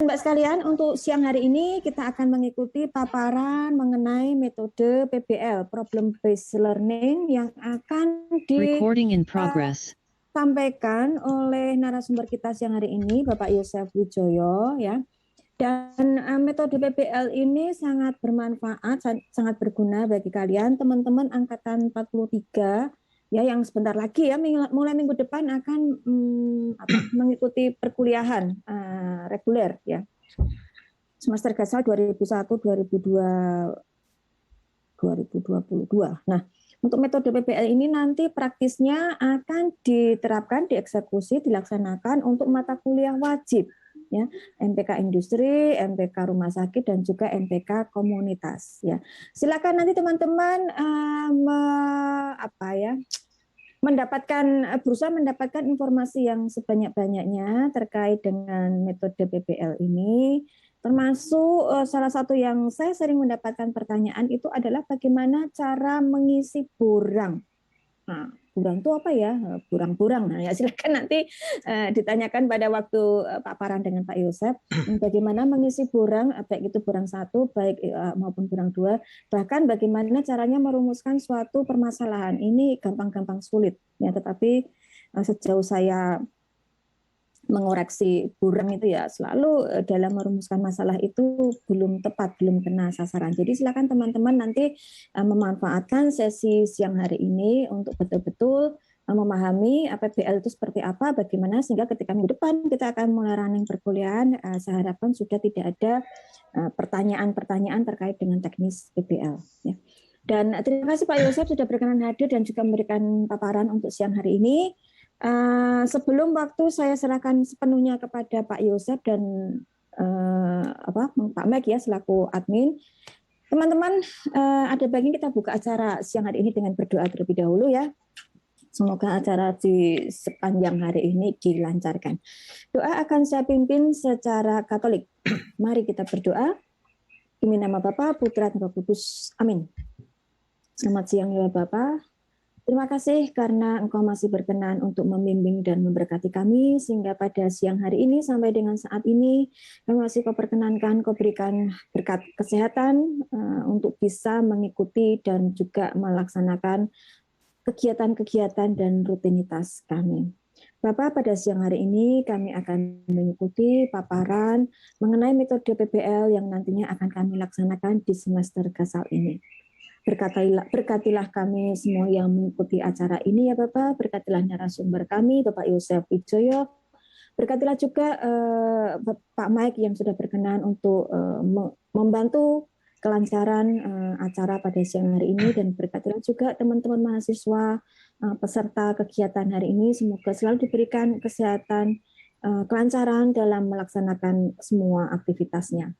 Mbak sekalian, untuk siang hari ini kita akan mengikuti paparan mengenai metode PBL, Problem Based Learning, yang akan disampaikan oleh narasumber kita siang hari ini, Bapak Yosef Wijoyo, ya. Dan metode PBL ini sangat bermanfaat, sangat berguna bagi kalian, teman-teman angkatan 43, ya, yang sebentar lagi ya, mulai minggu depan akan mengikuti perkuliahan reguler, ya, semester gasal 2001-2022. Nah, untuk metode PBL ini nanti praktisnya akan diterapkan, dieksekusi, dilaksanakan untuk mata kuliah wajib, ya, MPK industri, MPK rumah sakit, dan juga MPK komunitas, ya. Silakan nanti teman-teman berusaha mendapatkan informasi yang sebanyak-banyaknya terkait dengan metode PBL ini, termasuk salah satu yang saya sering mendapatkan pertanyaan itu adalah bagaimana cara mengisi borang. Nah, burang itu apa ya? Burang-burang. Nah, ya silakan nanti ditanyakan pada waktu paparan dengan Pak Yosef, bagaimana mengisi burang, baik itu burang 1, baik maupun burang 2, bahkan bagaimana caranya merumuskan suatu permasalahan. Ini gampang-gampang sulit, ya, tetapi sejauh saya mengoreksi burang itu ya selalu dalam merumuskan masalah itu belum tepat, belum kena sasaran. Jadi silakan teman-teman nanti memanfaatkan sesi siang hari ini untuk betul-betul memahami PBL itu seperti apa, bagaimana, sehingga ketika minggu depan kita akan mulai running perkuliahan, saya harapkan sudah tidak ada pertanyaan-pertanyaan terkait dengan teknis PBL. Ya. Dan terima kasih Pak Yosef sudah berkenan hadir dan juga memberikan paparan untuk siang hari ini. Sebelum waktu saya serahkan sepenuhnya kepada Pak Yosef dan Pak Mike ya selaku admin. Teman-teman, ada baiknya kita buka acara siang hari ini dengan berdoa terlebih dahulu ya. Semoga acara di sepanjang hari ini dilancarkan. Doa akan saya pimpin secara Katolik. Mari kita berdoa. Demi nama Bapa, Putra, dan Roh Kudus. Amin. Selamat siang ya Bapak. Terima kasih karena Engkau masih berkenan untuk membimbing dan memberkati kami, sehingga pada siang hari ini sampai dengan saat ini, kami masih Kau perkenankan, Kau berikan berkat kesehatan untuk bisa mengikuti dan juga melaksanakan kegiatan-kegiatan dan rutinitas kami. Bapak, pada siang hari ini kami akan mengikuti paparan mengenai metode PBL yang nantinya akan kami laksanakan di semester gasal ini. Berkatilah kami semua yang mengikuti acara ini ya Bapak, berkatilah narasumber kami Bapak Yosef Wijoyo, berkatilah juga Pak Mike yang sudah berkenan untuk membantu kelancaran acara pada siang hari ini, dan berkatilah juga teman-teman mahasiswa peserta kegiatan hari ini, semoga selalu diberikan kesehatan, kelancaran dalam melaksanakan semua aktivitasnya.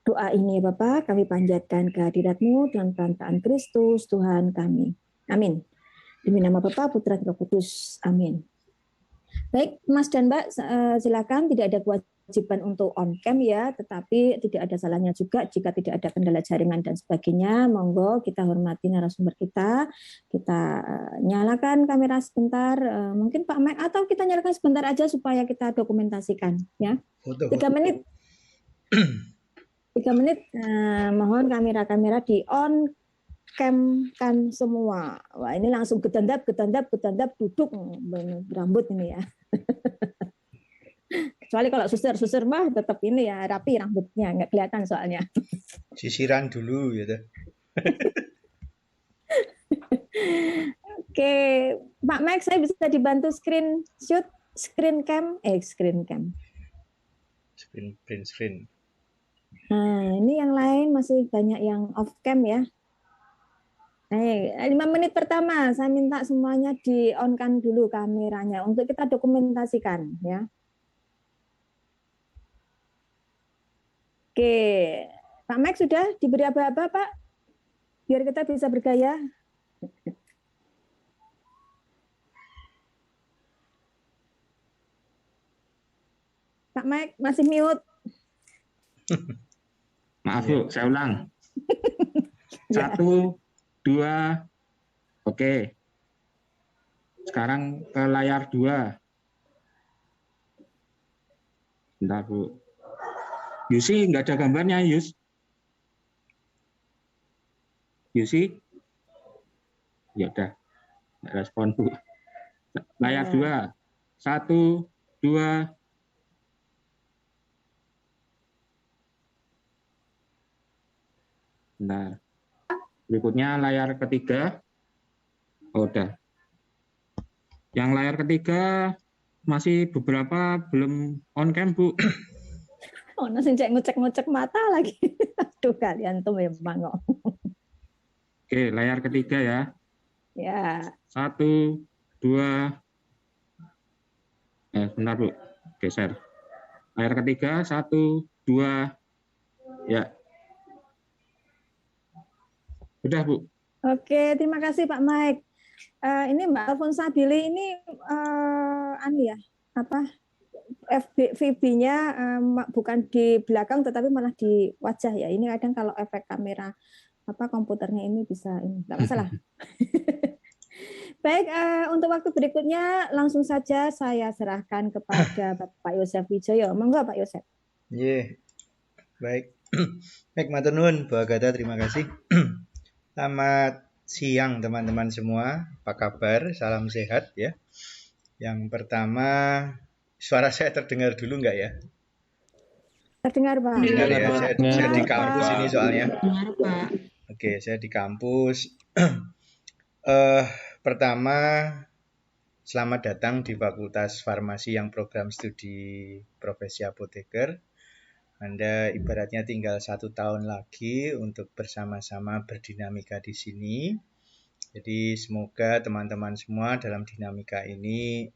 Doa ini ya Bapak, kami panjatkan kehadirat-Mu dan perantaraan Kristus Tuhan kami. Amin. Demi nama Bapa, Putra, dan Roh Kudus. Amin. Baik, Mas dan Mbak, silakan, tidak ada kewajiban untuk on cam ya, tetapi tidak ada salahnya juga jika tidak ada kendala jaringan dan sebagainya. Monggo kita hormati narasumber kita nyalakan kamera sebentar, mungkin Pak Mike, atau kita nyalakan sebentar aja supaya kita dokumentasikan ya. 3 menit. 3 menit, mohon kamera-kamera di on cam kan semua. Wah, ini langsung gedandap, duduk berambut ini ya. Kecuali kalau suster mah tetap ini ya, rapi rambutnya, nggak kelihatan soalnya. Sisiran dulu gitu. Oke, Pak Mike, saya bisa dibantu screen cam. Screen. Nah, ini yang lain masih banyak yang off cam ya. 5 menit pertama saya minta semuanya di on kan dulu kameranya untuk kita dokumentasikan ya. Oke, Pak Mike sudah diberi apa-apa Pak? Biar kita bisa bergaya. Pak Mike masih mute. Maaf Bu, saya ulang. 1, 2, oke. Sekarang ke layar 2. Bentar Bu. Yusi, nggak ada gambarnya, Yusi? Ya udah, nggak respon, Bu. Layar Ya. 2. 1, 2. Nah, berikutnya layar ketiga. Oh, udah. Yang layar ketiga masih beberapa belum on cam, Bu. Oh, nasi cek ngecek mata lagi. Aduh, kalian tuh memang kok. Oke, layar ketiga ya. Ya. 1, 2. Bentar, Bu. Geser. Layar ketiga, 1, 2. Ya, udah, Bu. Oke, terima kasih Pak Mike. Ini Mbak Alfonsa Billy ini ya, apa VB-nya bukan di belakang tetapi malah di wajah ya. Ini kadang kalau efek kamera komputernya ini bisa ini nggak masalah. Baik, untuk waktu berikutnya langsung saja saya serahkan kepada Bapak Yosef Wijoyo. Monggo Pak Yosef. Yeah. Baik. Baik, matur nuwun, Bu Agatha, terima kasih. Selamat siang teman-teman semua. Apa kabar? Salam sehat ya. Yang pertama, suara saya terdengar dulu nggak ya? Terdengar Pak. Dengar ya, saya di Dengar, kampus Pak. ini soalnya. Dengar, Pak. Oke, saya di kampus. Pertama, selamat datang di Fakultas Farmasi yang program studi profesi apoteker. Anda ibaratnya tinggal 1 tahun lagi untuk bersama-sama berdinamika di sini. Jadi semoga teman-teman semua dalam dinamika ini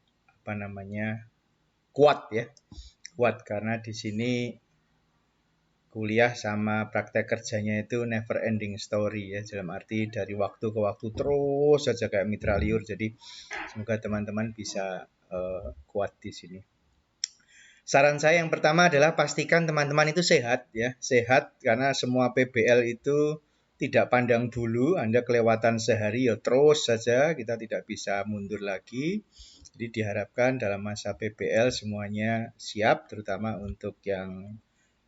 kuat ya. Kuat karena di sini kuliah sama praktek kerjanya itu never ending story ya, dalam arti dari waktu ke waktu terus saja kayak mitra liur. Jadi semoga teman-teman bisa kuat di sini. Saran saya yang pertama adalah pastikan teman-teman itu sehat ya, sehat karena semua PBL itu tidak pandang bulu. Anda kelewatan sehari ya terus saja, kita tidak bisa mundur lagi. Jadi diharapkan dalam masa PBL semuanya siap, terutama untuk yang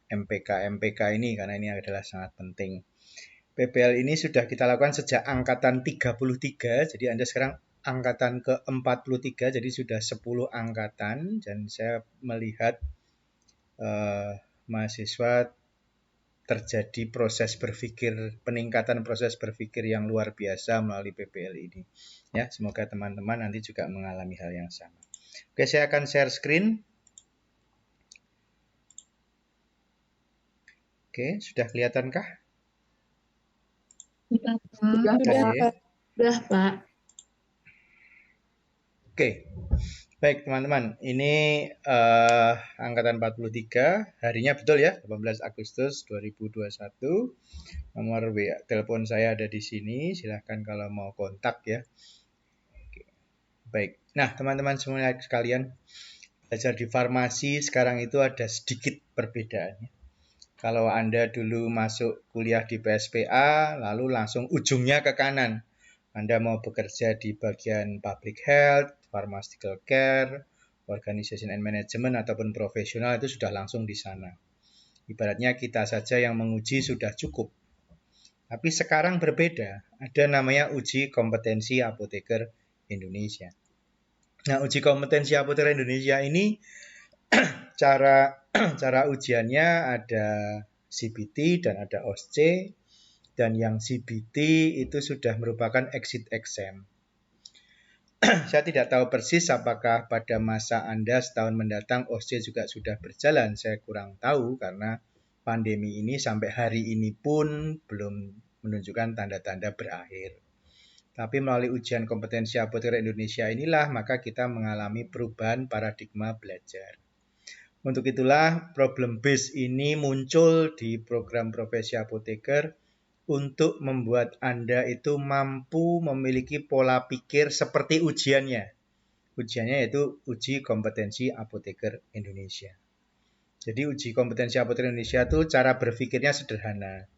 MPK ini karena ini adalah sangat penting. PBL ini sudah kita lakukan sejak angkatan 33, jadi Anda sekarang angkatan ke-43, jadi sudah 10 angkatan, dan saya melihat mahasiswa terjadi peningkatan proses berpikir yang luar biasa melalui PBL ini. Ya, semoga teman-teman nanti juga mengalami hal yang sama. Oke, saya akan share screen. Oke, sudah kelihatankah? Sudah, Pak. Sudah, Pak. Oke. Baik, teman-teman. Ini angkatan 43, harinya betul ya, 18 Agustus 2021. Nomor WA telepon saya ada di sini, silahkan kalau mau kontak ya. Oke. Baik. Nah, teman-teman semua sekalian, belajar di farmasi sekarang itu ada sedikit perbedaannya. Kalau Anda dulu masuk kuliah di PSPA, lalu langsung ujungnya ke kanan. Anda mau bekerja di bagian public health, pharmaceutical care, organization and management, ataupun profesional, itu sudah langsung di sana. Ibaratnya kita saja yang menguji sudah cukup. Tapi sekarang berbeda, ada namanya uji kompetensi apoteker Indonesia. Nah, uji kompetensi apoteker Indonesia ini cara ujiannya ada CBT dan ada OSCE, dan yang CBT itu sudah merupakan exit exam. Saya tidak tahu persis apakah pada masa Anda setahun mendatang OSCE juga sudah berjalan. Saya kurang tahu karena pandemi ini sampai hari ini pun belum menunjukkan tanda-tanda berakhir. Tapi melalui ujian kompetensi apoteker Indonesia inilah maka kita mengalami perubahan paradigma belajar. Untuk itulah problem base ini muncul di program profesi apoteker untuk membuat Anda itu mampu memiliki pola pikir seperti ujiannya. Ujiannya yaitu uji kompetensi apoteker Indonesia. Jadi uji kompetensi apoteker Indonesia itu cara berpikirnya sederhana.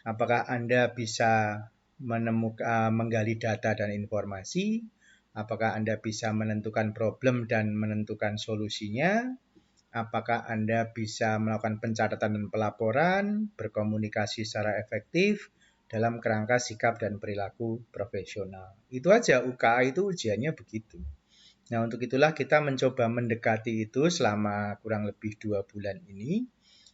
Apakah Anda bisa menggali data dan informasi? Apakah Anda bisa menentukan problem dan menentukan solusinya? apakah Anda bisa melakukan pencatatan dan pelaporan, berkomunikasi secara efektif dalam kerangka sikap dan perilaku profesional. Itu aja, UKA itu ujiannya begitu. Nah, untuk itulah kita mencoba mendekati itu selama kurang lebih 2 bulan ini,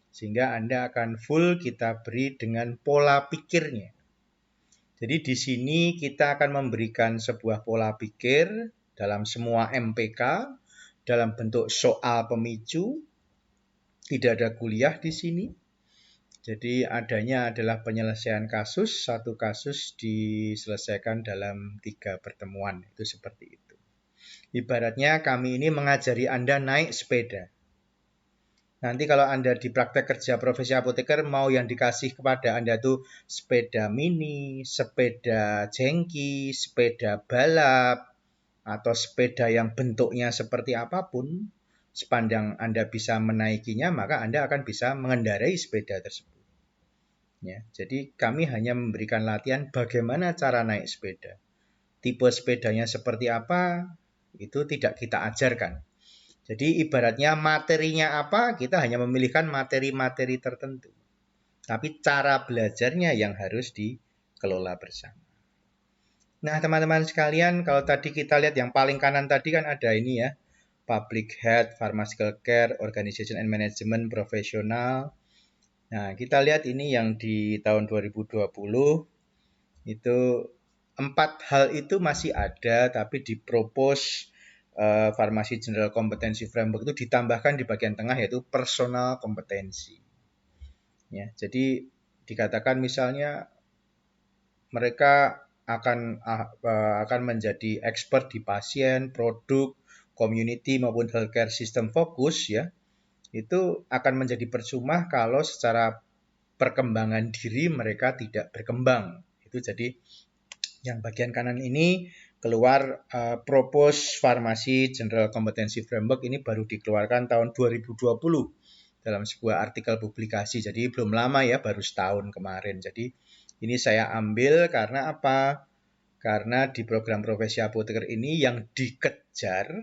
sehingga Anda akan full kita beri dengan pola pikirnya. Jadi di sini kita akan memberikan sebuah pola pikir dalam semua MPK, dalam bentuk soal pemicu, tidak ada kuliah di sini. Jadi adanya adalah penyelesaian kasus, satu kasus diselesaikan dalam 3 pertemuan, itu seperti itu. Ibaratnya kami ini mengajari Anda naik sepeda. Nanti kalau Anda di praktek kerja profesi apoteker, mau yang dikasih kepada Anda itu sepeda mini, sepeda jengki, sepeda balap, atau sepeda yang bentuknya seperti apapun, sepanjang Anda bisa menaikinya, maka Anda akan bisa mengendarai sepeda tersebut. Ya, jadi kami hanya memberikan latihan bagaimana cara naik sepeda. Tipe sepedanya seperti apa, itu tidak kita ajarkan. Jadi ibaratnya materinya apa, kita hanya memilihkan materi-materi tertentu. Tapi cara belajarnya yang harus dikelola bersama. Nah, teman-teman sekalian, kalau tadi kita lihat yang paling kanan tadi kan ada ini ya, Public Health, Pharmaceutical Care, Organization and Management, Profesional. Nah, kita lihat ini yang di tahun 2020, itu 4 hal itu masih ada, tapi dipropose Pharmacy General Competency Framework itu ditambahkan di bagian tengah, yaitu personal kompetensi. Ya, jadi dikatakan misalnya mereka akan menjadi expert di pasien, produk, community maupun healthcare system fokus ya. Itu akan menjadi percuma kalau secara perkembangan diri mereka tidak berkembang. Itu jadi yang bagian kanan ini keluar Propose Pharmacy General Competency Framework, ini baru dikeluarkan tahun 2020 dalam sebuah artikel publikasi. Jadi belum lama ya, baru setahun kemarin. Jadi ini saya ambil karena apa? Karena di program profesi apoteker ini yang dikejar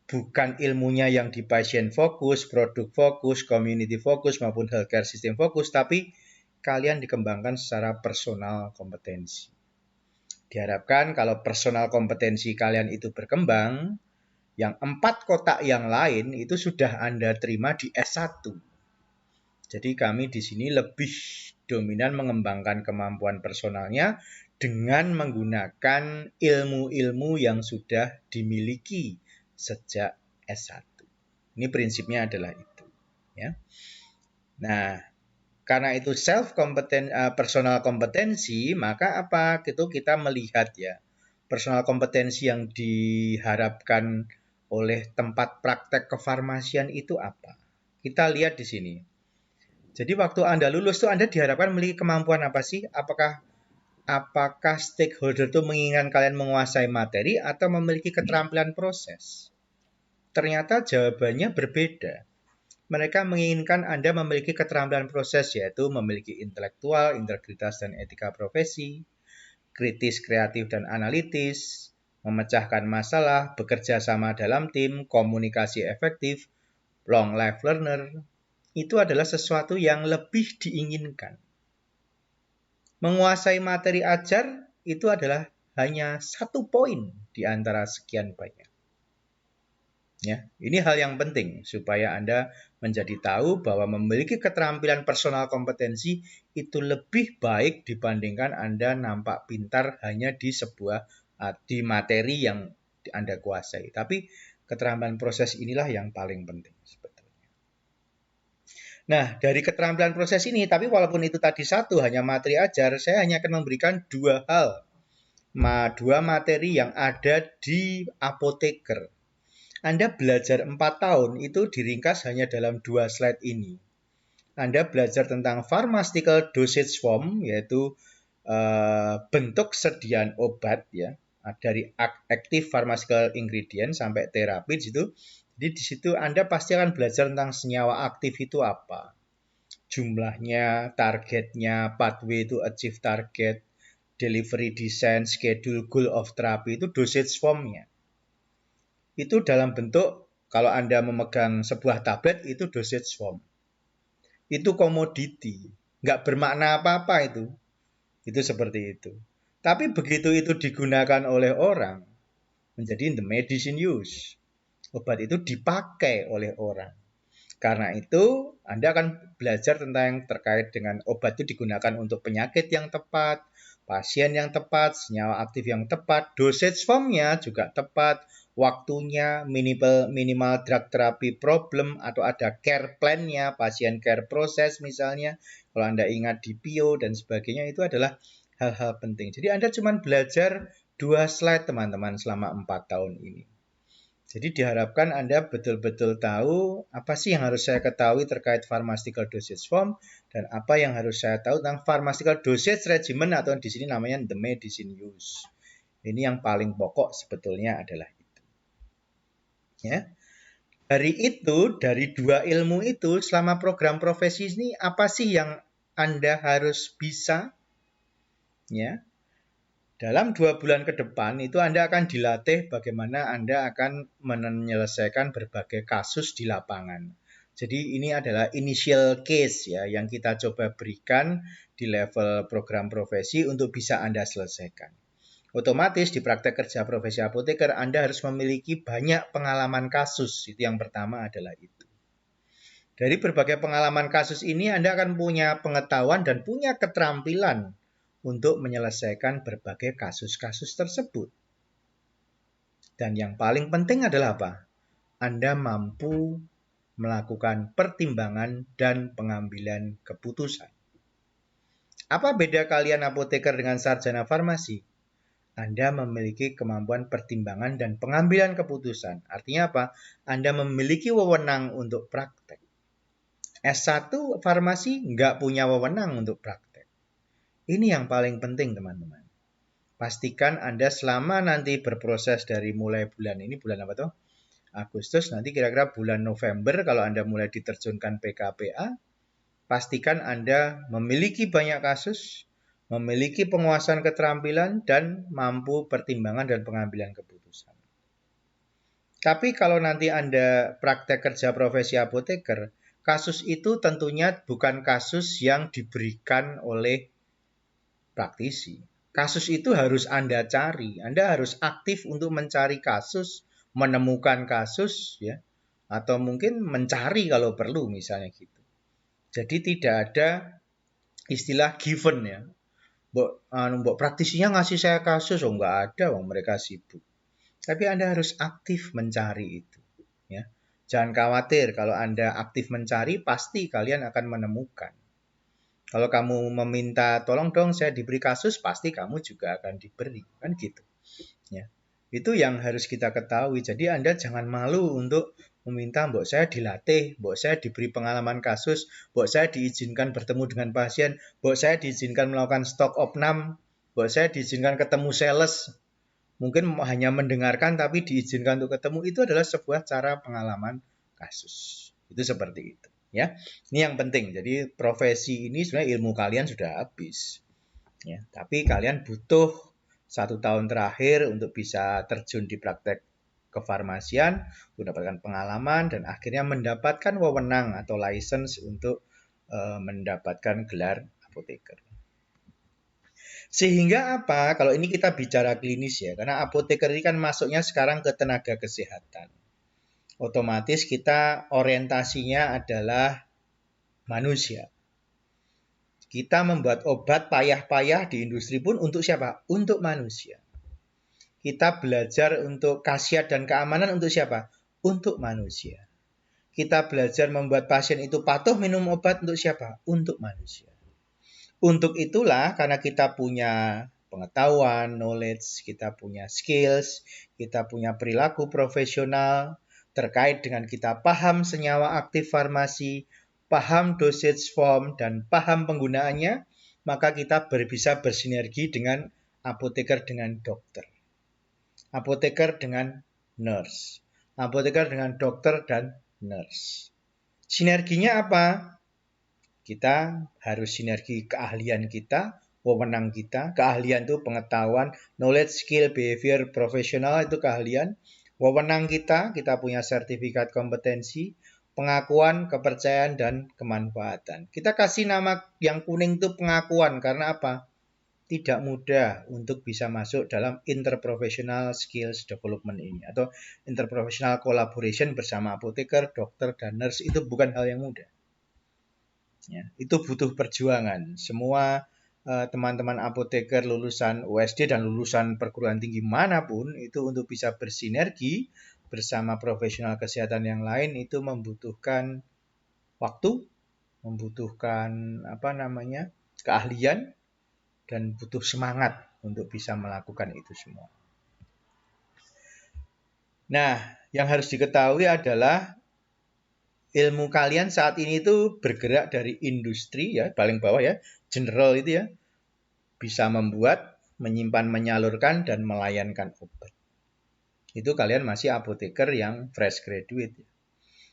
bukan ilmunya yang di pasien fokus, produk fokus, community fokus maupun healthcare system fokus, tapi kalian dikembangkan secara personal kompetensi. Diharapkan kalau personal kompetensi kalian itu berkembang, yang 4 kotak yang lain itu sudah Anda terima di S1. Jadi kami di sini lebih dominan mengembangkan kemampuan personalnya dengan menggunakan ilmu-ilmu yang sudah dimiliki sejak S1. Ini prinsipnya adalah itu. Ya. Nah, karena itu personal kompetensi, maka apa? Itu kita melihat ya, personal kompetensi yang diharapkan oleh tempat praktek kefarmasian itu apa? Kita lihat di sini. Jadi waktu Anda lulus tuh Anda diharapkan memiliki kemampuan apa sih? Apakah stakeholder itu menginginkan kalian menguasai materi atau memiliki keterampilan proses? Ternyata jawabannya berbeda. Mereka menginginkan Anda memiliki keterampilan proses, yaitu memiliki intelektual, integritas, dan etika profesi, kritis, kreatif, dan analitis, memecahkan masalah, bekerja sama dalam tim, komunikasi efektif, long life learner. Itu adalah sesuatu yang lebih diinginkan. Menguasai materi ajar itu adalah hanya 1 poin di antara sekian banyak. Ya, ini hal yang penting supaya Anda menjadi tahu bahwa memiliki keterampilan personal kompetensi itu lebih baik dibandingkan Anda nampak pintar hanya di materi yang Anda kuasai. Tapi keterampilan proses inilah yang paling penting sebetulnya. Nah, dari keterampilan proses ini, tapi walaupun itu tadi 1 hanya materi ajar, saya hanya akan memberikan 2 hal. 2 materi yang ada di apoteker. Anda belajar 4 tahun itu diringkas hanya dalam 2 slide ini. Anda belajar tentang pharmaceutical dosage form, yaitu bentuk sediaan obat ya, dari active pharmaceutical ingredient sampai terapi itu. Jadi di situ Anda pasti akan belajar tentang senyawa aktif itu apa, jumlahnya, targetnya, pathway to achieve target, delivery design, schedule, goal of therapy, itu dosage form-nya. Itu dalam bentuk kalau Anda memegang sebuah tablet itu dosage form. Itu komoditi, nggak bermakna apa-apa itu. Itu seperti itu. Tapi begitu itu digunakan oleh orang, menjadi the medicine use. Obat itu dipakai oleh orang. Karena itu, Anda akan belajar tentang yang terkait dengan obat itu digunakan untuk penyakit yang tepat, pasien yang tepat, senyawa aktif yang tepat, dosage formnya juga tepat, waktunya, minimal drug therapy problem, atau ada care plan-nya, pasien care process misalnya. Kalau Anda ingat di PIO dan sebagainya, itu adalah hal-hal penting. Jadi Anda cuma belajar 2 slide teman-teman selama 4 tahun ini. Jadi diharapkan Anda betul-betul tahu apa sih yang harus saya ketahui terkait pharmaceutical dosage form dan apa yang harus saya tahu tentang pharmaceutical dosage regimen atau di sini namanya the medicine use. Ini yang paling pokok sebetulnya adalah itu. Ya. Dari 2 ilmu itu selama program profesi ini apa sih yang Anda harus bisa? Ya. Dalam 2 bulan ke depan itu Anda akan dilatih bagaimana Anda akan menyelesaikan berbagai kasus di lapangan. Jadi ini adalah initial case ya yang kita coba berikan di level program profesi untuk bisa Anda selesaikan. Otomatis di praktek kerja profesi apoteker Anda harus memiliki banyak pengalaman kasus. Itu yang pertama adalah itu. Dari berbagai pengalaman kasus ini Anda akan punya pengetahuan dan punya keterampilan untuk menyelesaikan berbagai kasus-kasus tersebut. Dan yang paling penting adalah apa? Anda mampu melakukan pertimbangan dan pengambilan keputusan. Apa beda kalian apoteker dengan sarjana farmasi? Anda memiliki kemampuan pertimbangan dan pengambilan keputusan. Artinya apa? Anda memiliki wewenang untuk praktek. S1 farmasi nggak punya wewenang untuk praktek. Ini yang paling penting teman-teman. Pastikan Anda selama nanti berproses dari mulai bulan ini, bulan apa tuh? Agustus, nanti kira-kira bulan November kalau Anda mulai diterjunkan PKPA, pastikan Anda memiliki banyak kasus, memiliki penguasaan keterampilan, dan mampu pertimbangan dan pengambilan keputusan. Tapi kalau nanti Anda praktek kerja profesi apoteker, kasus itu tentunya bukan kasus yang diberikan oleh praktisi. Kasus itu harus Anda cari. Anda harus aktif untuk mencari kasus, menemukan kasus, ya, atau mungkin mencari kalau perlu misalnya gitu. Jadi tidak ada istilah given ya. Mbok praktisinya ngasih saya kasus, oh nggak ada, mereka sibuk. Tapi Anda harus aktif mencari itu. Ya. Jangan khawatir kalau Anda aktif mencari, pasti kalian akan menemukan. Kalau kamu meminta tolong dong saya diberi kasus, pasti kamu juga akan diberi, kan gitu. Ya. Itu yang harus kita ketahui. Jadi Anda jangan malu untuk meminta mbok saya dilatih, mbok saya diberi pengalaman kasus, mbok saya diizinkan bertemu dengan pasien, mbok saya diizinkan melakukan stok opnam, mbok saya diizinkan ketemu sales. Mungkin hanya mendengarkan tapi diizinkan untuk ketemu, itu adalah sebuah cara pengalaman kasus. Itu seperti itu. Ya, ini yang penting. Jadi profesi ini sebenarnya ilmu kalian sudah habis. Ya, tapi kalian butuh 1 tahun terakhir untuk bisa terjun di praktek kefarmasian, mendapatkan pengalaman dan akhirnya mendapatkan wewenang atau license untuk mendapatkan gelar apoteker. Sehingga apa? Kalau ini kita bicara klinis ya, karena apoteker ini kan masuknya sekarang ke tenaga kesehatan. Otomatis kita orientasinya adalah manusia. Kita membuat obat payah-payah di industri pun untuk siapa? Untuk manusia. Kita belajar untuk khasiat dan keamanan untuk siapa? Untuk manusia. Kita belajar membuat pasien itu patuh minum obat untuk siapa? Untuk manusia. Untuk itulah karena kita punya pengetahuan, knowledge, kita punya skills, kita punya perilaku profesional, terkait dengan kita paham senyawa aktif farmasi, paham dosage form, dan paham penggunaannya, maka kita bisa bersinergi dengan apoteker dengan dokter. Apoteker dengan nurse. Apoteker dengan dokter dan nurse. Sinerginya apa? Kita harus sinergi keahlian kita, wewenang kita. Keahlian itu pengetahuan, knowledge, skill, behavior, profesional itu keahlian. Wewenang kita punya sertifikat kompetensi, pengakuan, kepercayaan, dan kemanfaatan. Kita kasih nama yang kuning itu pengakuan, karena apa? Tidak mudah untuk bisa masuk dalam interprofessional skills development ini, atau interprofessional collaboration bersama apoteker, dokter, dan nurse, itu bukan hal yang mudah. Ya, itu butuh perjuangan. Semua teman-teman apoteker lulusan USD dan lulusan perguruan tinggi manapun itu untuk bisa bersinergi bersama profesional kesehatan yang lain itu membutuhkan waktu, membutuhkan keahlian, dan butuh semangat untuk bisa melakukan itu semua. Nah, yang harus diketahui adalah ilmu kalian saat ini itu bergerak dari industri ya, paling bawah ya, general itu ya, bisa membuat, menyimpan, menyalurkan, dan melayankan obat. Itu kalian masih apoteker yang fresh graduate.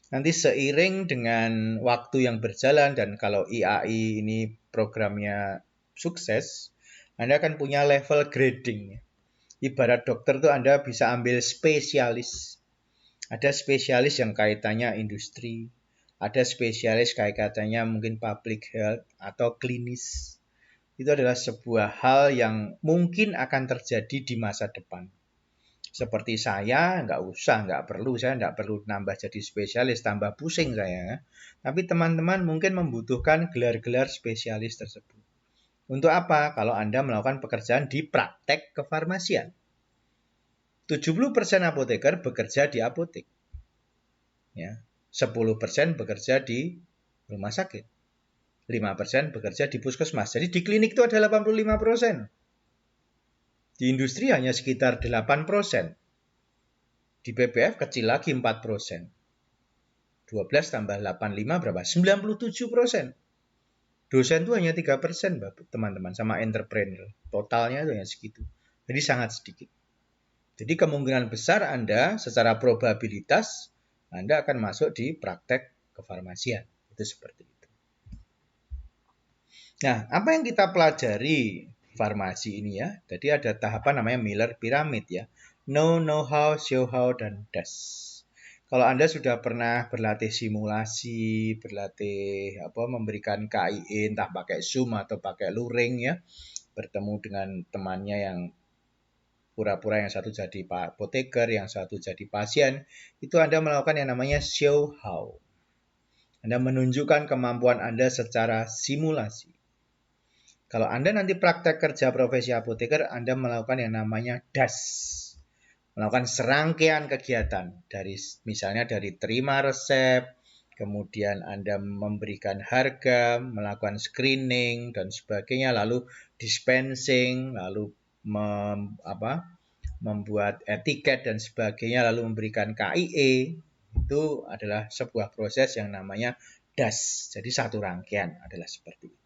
Nanti seiring dengan waktu yang berjalan, dan kalau IAI ini programnya sukses, Anda akan punya level grading. Ibarat dokter tuh Anda bisa ambil spesialis. Ada spesialis yang kaitannya industri, ada spesialis kaitannya mungkin public health atau klinis. Itu adalah sebuah hal yang mungkin akan terjadi di masa depan. Seperti saya, nggak perlu nambah jadi spesialis, tambah pusing saya. Tapi teman-teman mungkin membutuhkan gelar-gelar spesialis tersebut. Untuk apa? Kalau Anda melakukan pekerjaan di praktek kefarmasian. 70% apoteker bekerja di apotek. Ya, 10% bekerja di rumah sakit. 5% bekerja di puskesmas. Jadi di klinik itu ada 85%. Di industri hanya sekitar 8%. Di PPF kecil lagi 4%. 12 tambah 85 berapa? 97%. Dosen itu hanya 3%, teman-teman, sama entrepreneur. Totalnya itu hanya segitu. Jadi sangat sedikit. Jadi kemungkinan besar Anda secara probabilitas Anda akan masuk di praktek kefarmasian. Itu seperti itu. Nah, apa yang kita pelajari farmasi ini ya? Jadi ada tahapan namanya Miller Pyramid ya. Know, know-how, show-how, dan does. Kalau Anda sudah pernah berlatih simulasi, berlatih memberikan KIE, entah pakai Zoom atau pakai luring ya, bertemu dengan temannya yang pura-pura yang satu jadi apoteker, yang satu jadi pasien, itu Anda melakukan yang namanya show-how. Anda menunjukkan kemampuan Anda secara simulasi. Kalau Anda nanti praktek kerja profesi apoteker, Anda melakukan yang namanya DAS. Melakukan serangkaian kegiatan. Misalnya dari terima resep, kemudian Anda memberikan harga, melakukan screening, dan sebagainya, lalu dispensing, lalu membuat etiket dan sebagainya, lalu memberikan KIE. Itu adalah sebuah proses yang namanya DAS. Jadi satu rangkaian adalah seperti itu.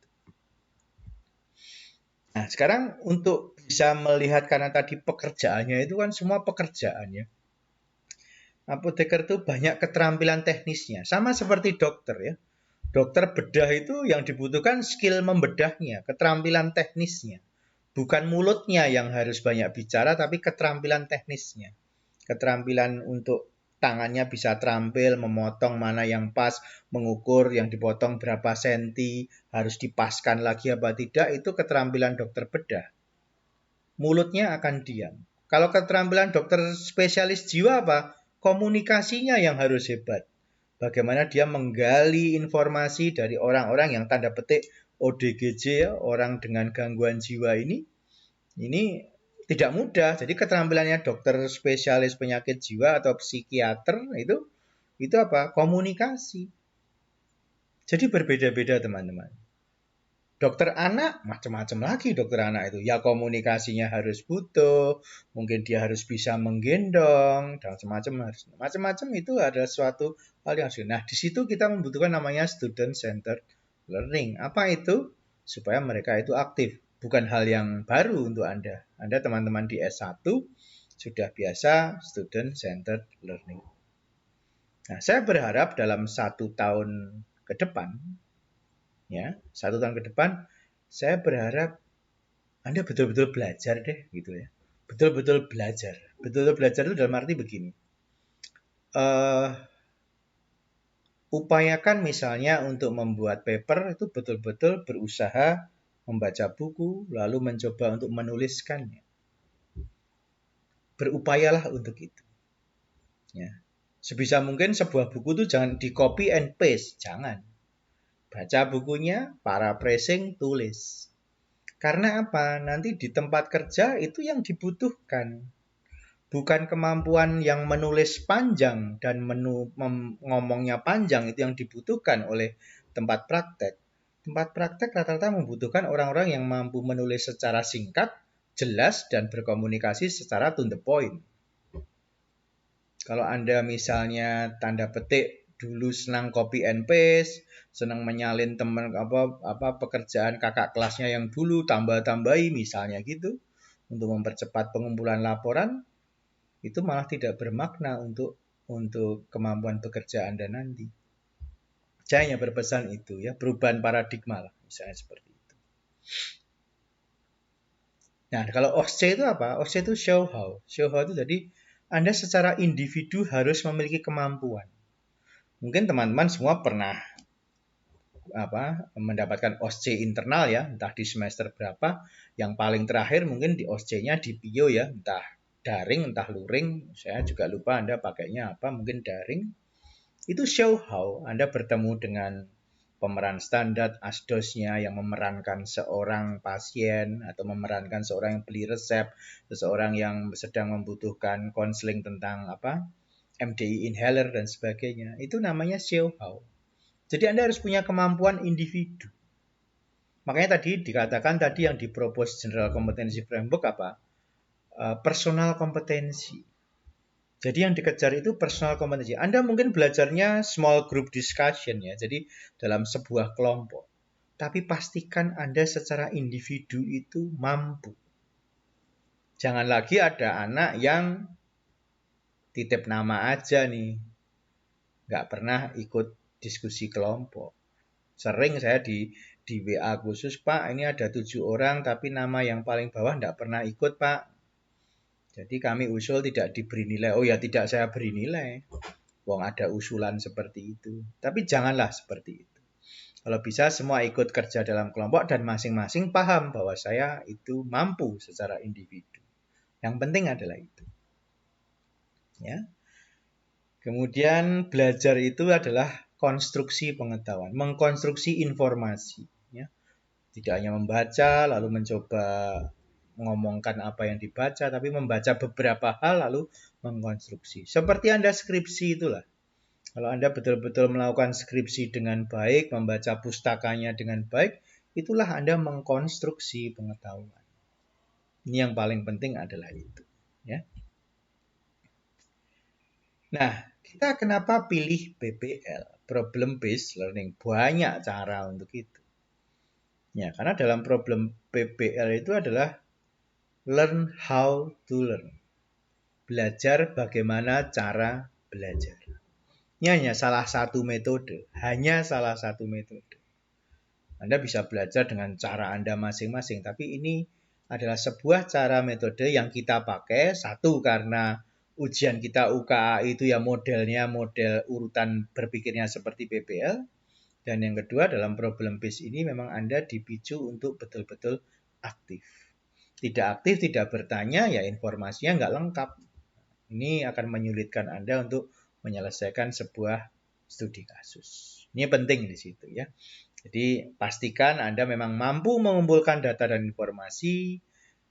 Nah, sekarang untuk bisa melihat, karena tadi pekerjaannya itu kan semua pekerjaannya. Apoteker itu banyak keterampilan teknisnya. Sama seperti dokter ya. Dokter bedah itu yang dibutuhkan skill membedahnya, keterampilan teknisnya. Bukan mulutnya yang harus banyak bicara, tapi keterampilan teknisnya. Keterampilan untuk tangannya bisa terampil, memotong mana yang pas, mengukur yang dipotong berapa senti, harus dipaskan lagi apa tidak, itu keterampilan dokter bedah. Mulutnya akan diam. Kalau keterampilan dokter spesialis jiwa apa? Komunikasinya yang harus hebat. Bagaimana dia menggali informasi dari orang-orang yang tanda petik ODGJ ya, orang dengan gangguan jiwa ini tidak mudah. Jadi keterampilannya dokter spesialis penyakit jiwa atau psikiater itu apa? Komunikasi. Jadi berbeda-beda teman-teman. Dokter anak macam-macam lagi dokter anak itu. Ya komunikasinya harus butuh, mungkin dia harus bisa menggendong dan macam-macam itu ada suatu hal yang harus. Nah, di situ kita membutuhkan namanya student centered learning. Apa itu? Supaya mereka itu aktif. Bukan hal yang baru untuk Anda. Anda teman-teman di S1 sudah biasa student centered learning. Nah, saya berharap dalam 1 tahun ke depan, ya, 1 tahun ke depan, saya berharap Anda betul-betul belajar deh, gitu ya. Betul-betul belajar. Betul-betul belajar itu dalam arti begini. eh, upayakan misalnya untuk membuat paper itu betul-betul berusaha membaca buku, lalu mencoba untuk menuliskannya. Berupayalah untuk itu. Ya. Sebisa mungkin sebuah buku itu jangan di copy and paste, jangan. Baca bukunya, paraphrasing, tulis. Karena apa? Nanti di tempat kerja itu yang dibutuhkan. Bukan kemampuan yang menulis panjang dan ngomongnya panjang itu yang dibutuhkan oleh tempat praktek. Tempat praktek rata-rata membutuhkan orang-orang yang mampu menulis secara singkat, jelas, dan berkomunikasi secara to the point. Kalau Anda misalnya tanda petik dulu senang copy and paste, senang menyalin teman pekerjaan kakak kelasnya yang dulu tambah-tambahi misalnya gitu untuk mempercepat pengumpulan laporan, itu malah tidak bermakna untuk kemampuan bekerja Anda nanti. Saya hanya berpesan itu ya, perubahan paradigma lah misalnya seperti itu. Nah, kalau OSCE itu apa? OSCE itu show how. Show how itu jadi Anda secara individu harus memiliki kemampuan. Mungkin teman-teman semua pernah mendapatkan OSCE internal ya, entah di semester berapa. Yang paling terakhir mungkin di OSCE-nya di PIO ya, entah daring, entah luring, saya juga lupa Anda pakainya apa, mungkin daring. Itu show how Anda bertemu dengan pemeran standar asdosnya yang memerankan seorang pasien atau memerankan seorang yang beli resep, seseorang yang sedang membutuhkan konseling tentang MDI inhaler dan sebagainya. Itu namanya show how. Jadi Anda harus punya kemampuan individu. Makanya tadi dikatakan tadi yang dipropose General Competency Framework apa? Personal kompetensi. Jadi yang dikejar itu personal kompetensi. Anda mungkin belajarnya small group discussion ya. Jadi dalam sebuah kelompok. Tapi pastikan Anda secara individu itu mampu. Jangan lagi ada anak yang titip nama aja nih. Nggak pernah ikut diskusi kelompok. Sering saya di WA khusus, Pak, ini ada 7 orang, tapi nama yang paling bawah nggak pernah ikut, Pak. Jadi kami usul tidak diberi nilai. Oh ya, tidak saya beri nilai. Wong ada usulan seperti itu. Tapi janganlah seperti itu. Kalau bisa semua ikut kerja dalam kelompok dan masing-masing paham bahwa saya itu mampu secara individu. Yang penting adalah itu. Ya. Kemudian belajar itu adalah konstruksi pengetahuan, mengkonstruksi informasi. Ya. Tidak hanya membaca, lalu mencoba mengomongkan apa yang dibaca, tapi membaca beberapa hal lalu mengkonstruksi. Seperti Anda skripsi itulah. Kalau Anda betul-betul melakukan skripsi dengan baik, membaca pustakanya dengan baik, itulah Anda mengkonstruksi pengetahuan. Ini yang paling penting adalah itu. Ya. Nah, kita kenapa pilih PBL, Problem Based Learning? Banyak cara untuk itu. Ya, karena dalam problem PBL itu adalah learn how to learn. Belajar bagaimana cara belajar. Ini hanya salah satu metode. Hanya salah satu metode. Anda bisa belajar dengan cara Anda masing-masing. Tapi ini adalah sebuah cara metode yang kita pakai. Satu, karena ujian kita UKA itu ya modelnya model urutan berpikirnya seperti PBL. Dan yang kedua, dalam problem base ini memang Anda dipicu untuk betul-betul aktif. Tidak aktif, tidak bertanya, ya informasinya nggak lengkap. Ini akan menyulitkan Anda untuk menyelesaikan sebuah studi kasus. Ini penting di situ ya. Jadi pastikan Anda memang mampu mengumpulkan data dan informasi,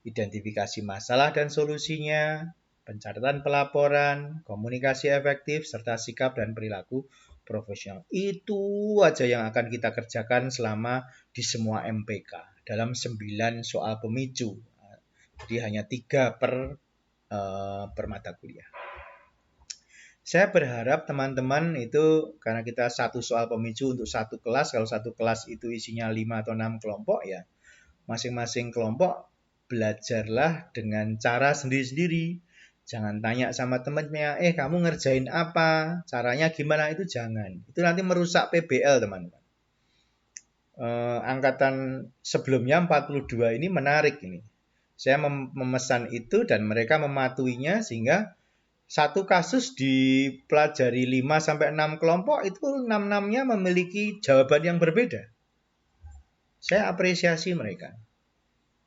identifikasi masalah dan solusinya, pencatatan pelaporan, komunikasi efektif, serta sikap dan perilaku profesional. Itu aja yang akan kita kerjakan selama di semua MPK dalam 9 soal pemicu. Jadi hanya 3 per mata kuliah. Saya berharap teman-teman itu, karena kita satu soal pemicu untuk satu kelas, kalau satu kelas itu isinya 5 atau 6 kelompok ya, masing-masing kelompok belajarlah dengan cara sendiri-sendiri. Jangan tanya sama temannya, kamu ngerjain apa? Caranya gimana? Itu jangan. Itu nanti merusak PBL, teman-teman. Angkatan sebelumnya 42 ini menarik ini. Saya memesan itu dan mereka mematuhinya sehingga Satu kasus dipelajari 5-6 kelompok, itu 6-6-nya memiliki jawaban yang berbeda. Saya apresiasi mereka.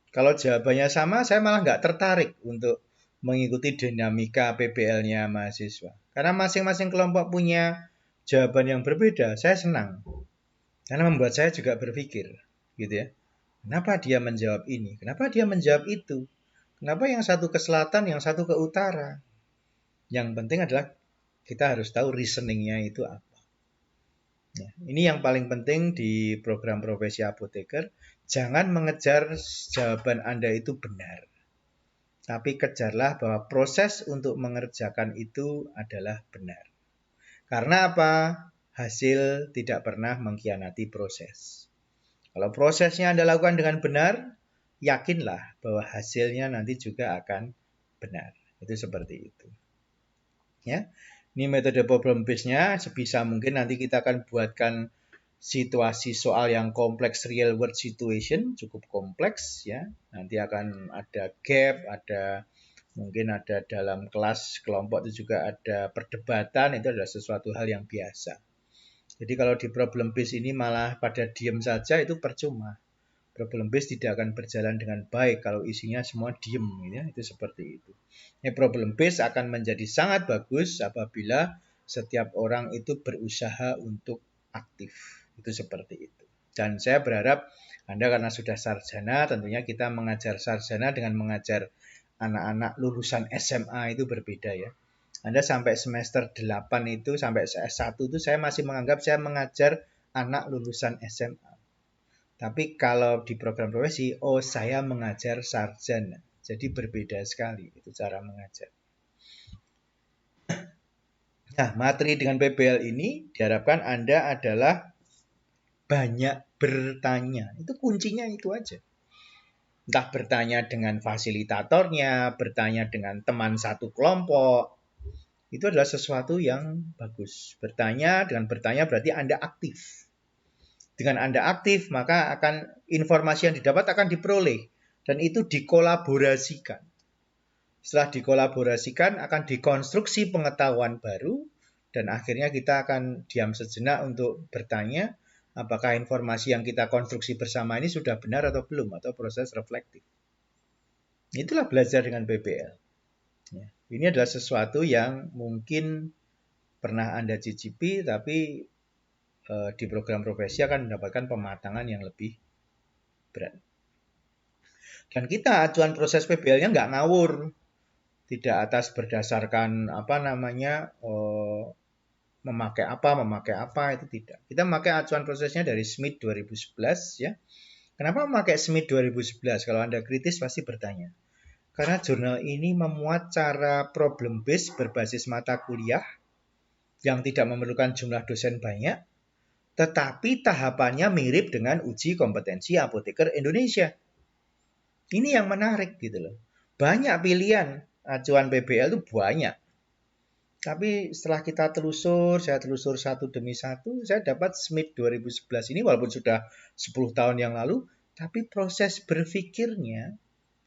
Kalau jawabannya sama, saya malah nggak tertarik untuk mengikuti dinamika PBL-nya mahasiswa. Karena masing-masing kelompok punya jawaban yang berbeda, saya senang. Karena membuat saya juga berpikir, gitu ya. Kenapa dia menjawab ini? Kenapa dia menjawab itu? Kenapa yang satu ke selatan, yang satu ke utara? Yang penting adalah kita harus tahu reasoningnya itu apa. Ya, ini yang paling penting di program profesi apoteker. Jangan mengejar jawaban Anda itu benar. Tapi kejarlah bahwa proses untuk mengerjakan itu adalah benar. Karena apa? Hasil tidak pernah mengkhianati proses. Kalau prosesnya Anda lakukan dengan benar, yakinlah bahwa hasilnya nanti juga akan benar. Itu seperti itu. Ya. Ini metode problem based-nya, sebisa mungkin nanti kita akan buatkan situasi soal yang kompleks, real world situation, cukup kompleks ya. Nanti akan ada gap, mungkin ada dalam kelas kelompok itu juga ada perdebatan, itu adalah sesuatu hal yang biasa. Jadi kalau di problem based ini malah pada diem saja, itu percuma. Problem based tidak akan berjalan dengan baik kalau isinya semua diem, ya. Itu seperti itu. Problem based akan menjadi sangat bagus apabila setiap orang itu berusaha untuk aktif. Itu seperti itu. Dan saya berharap Anda karena sudah sarjana, tentunya kita mengajar sarjana dengan mengajar anak-anak lulusan SMA itu berbeda ya. Anda sampai semester 8 itu, sampai S1 itu saya masih menganggap saya mengajar anak lulusan SMA. Tapi kalau di program profesi, saya mengajar sarjana. Jadi berbeda sekali itu cara mengajar. Nah, materi dengan PBL ini diharapkan Anda adalah banyak bertanya. Itu kuncinya itu aja. Entah bertanya dengan fasilitatornya, bertanya dengan teman satu kelompok. Itu adalah sesuatu yang bagus. Dengan bertanya berarti Anda aktif. Dengan Anda aktif, maka informasi yang didapat akan diperoleh. Dan itu dikolaborasikan. Setelah dikolaborasikan, akan dikonstruksi pengetahuan baru. Dan akhirnya kita akan diam sejenak untuk bertanya, apakah informasi yang kita konstruksi bersama ini sudah benar atau belum, atau proses reflektif. Itulah belajar dengan PBL. Ini adalah sesuatu yang mungkin pernah Anda cicipi, tapi di program profesi akan mendapatkan pematangan yang lebih berat. Dan kita acuan proses PBL-nya nggak ngawur, tidak atas berdasarkan memakai apa itu tidak. Kita memakai acuan prosesnya dari Smith 2011 ya. Kenapa memakai Smith 2011? Kalau Anda kritis pasti bertanya. Karena jurnal ini memuat cara problem based berbasis mata kuliah yang tidak memerlukan jumlah dosen banyak, tetapi tahapannya mirip dengan uji kompetensi apoteker Indonesia. Ini yang menarik gitu loh. Banyak pilihan acuan PBL itu banyak. Tapi setelah saya telusur satu demi satu, saya dapat Smith 2011 ini walaupun sudah 10 tahun yang lalu, tapi proses berpikirnya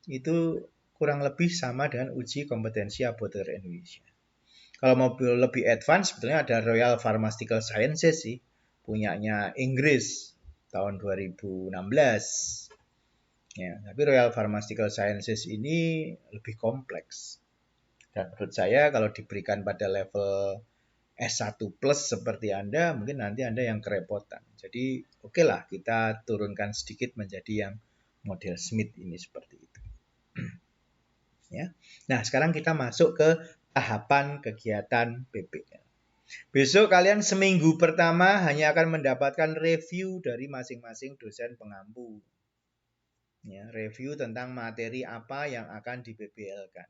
itu kurang lebih sama dengan uji kompetensi apoteker Indonesia. Kalau mau lebih advance, sebetulnya ada Royal Pharmaceutical Sciences sih, punyanya Inggris tahun 2016. Ya, tapi Royal Pharmaceutical Sciences ini lebih kompleks. Dan menurut saya kalau diberikan pada level S1 plus seperti Anda, mungkin nanti Anda yang kerepotan. Jadi oke lah kita turunkan sedikit menjadi yang model Smith ini seperti itu. Ya. Nah sekarang kita masuk ke tahapan kegiatan PBL. Besok kalian seminggu pertama hanya akan mendapatkan review dari masing-masing dosen pengampu. Ya, review tentang materi apa yang akan di-PBL-kan.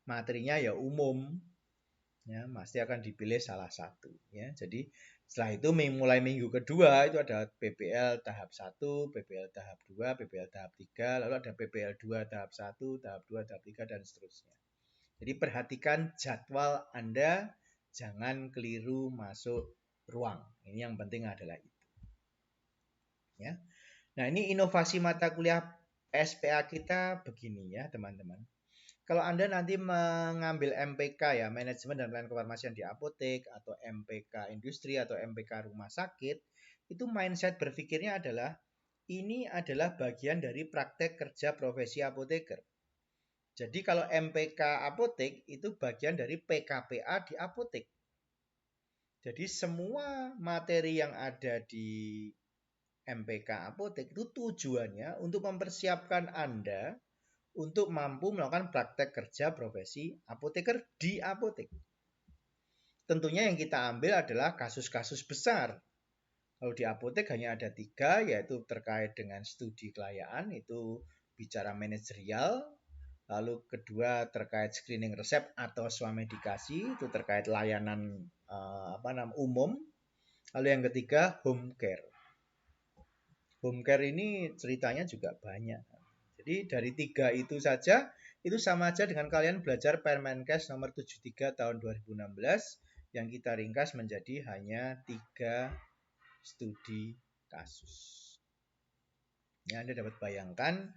Materinya ya umum, ya pasti akan dipilih salah satu. Ya, jadi setelah itu mulai minggu kedua itu ada PBL tahap 1, PBL tahap 2, PBL tahap 3, lalu ada PBL 2 tahap 1, tahap 2, tahap 3, dan seterusnya. Jadi perhatikan jadwal Anda, jangan keliru masuk ruang. Ini yang penting adalah itu. Ya. Nah, ini inovasi mata kuliah SPA kita begini ya, teman-teman. kalau Anda nanti mengambil MPK ya, manajemen dan pelayanan kefarmasian di apotek, atau MPK industri, atau MPK rumah sakit, itu mindset berpikirnya adalah, ini adalah bagian dari praktek kerja profesi apoteker. Jadi kalau MPK apotek itu bagian dari PKPA di apotek. Jadi semua materi yang ada di MPK apotek itu tujuannya untuk mempersiapkan Anda untuk mampu melakukan praktek kerja profesi apoteker di apotek. Tentunya yang kita ambil adalah kasus-kasus besar. Kalau di apotek hanya ada 3, yaitu terkait dengan studi kelayaan, itu bicara manajerial. Lalu kedua terkait screening resep atau swamedikasi, itu terkait layanan umum. Lalu yang ketiga home care. Home care ini ceritanya juga banyak. Jadi dari 3 itu saja, itu sama aja dengan kalian belajar Permenkes nomor 73 tahun 2016 yang kita ringkas menjadi hanya 3 studi kasus. Ya, Anda dapat bayangkan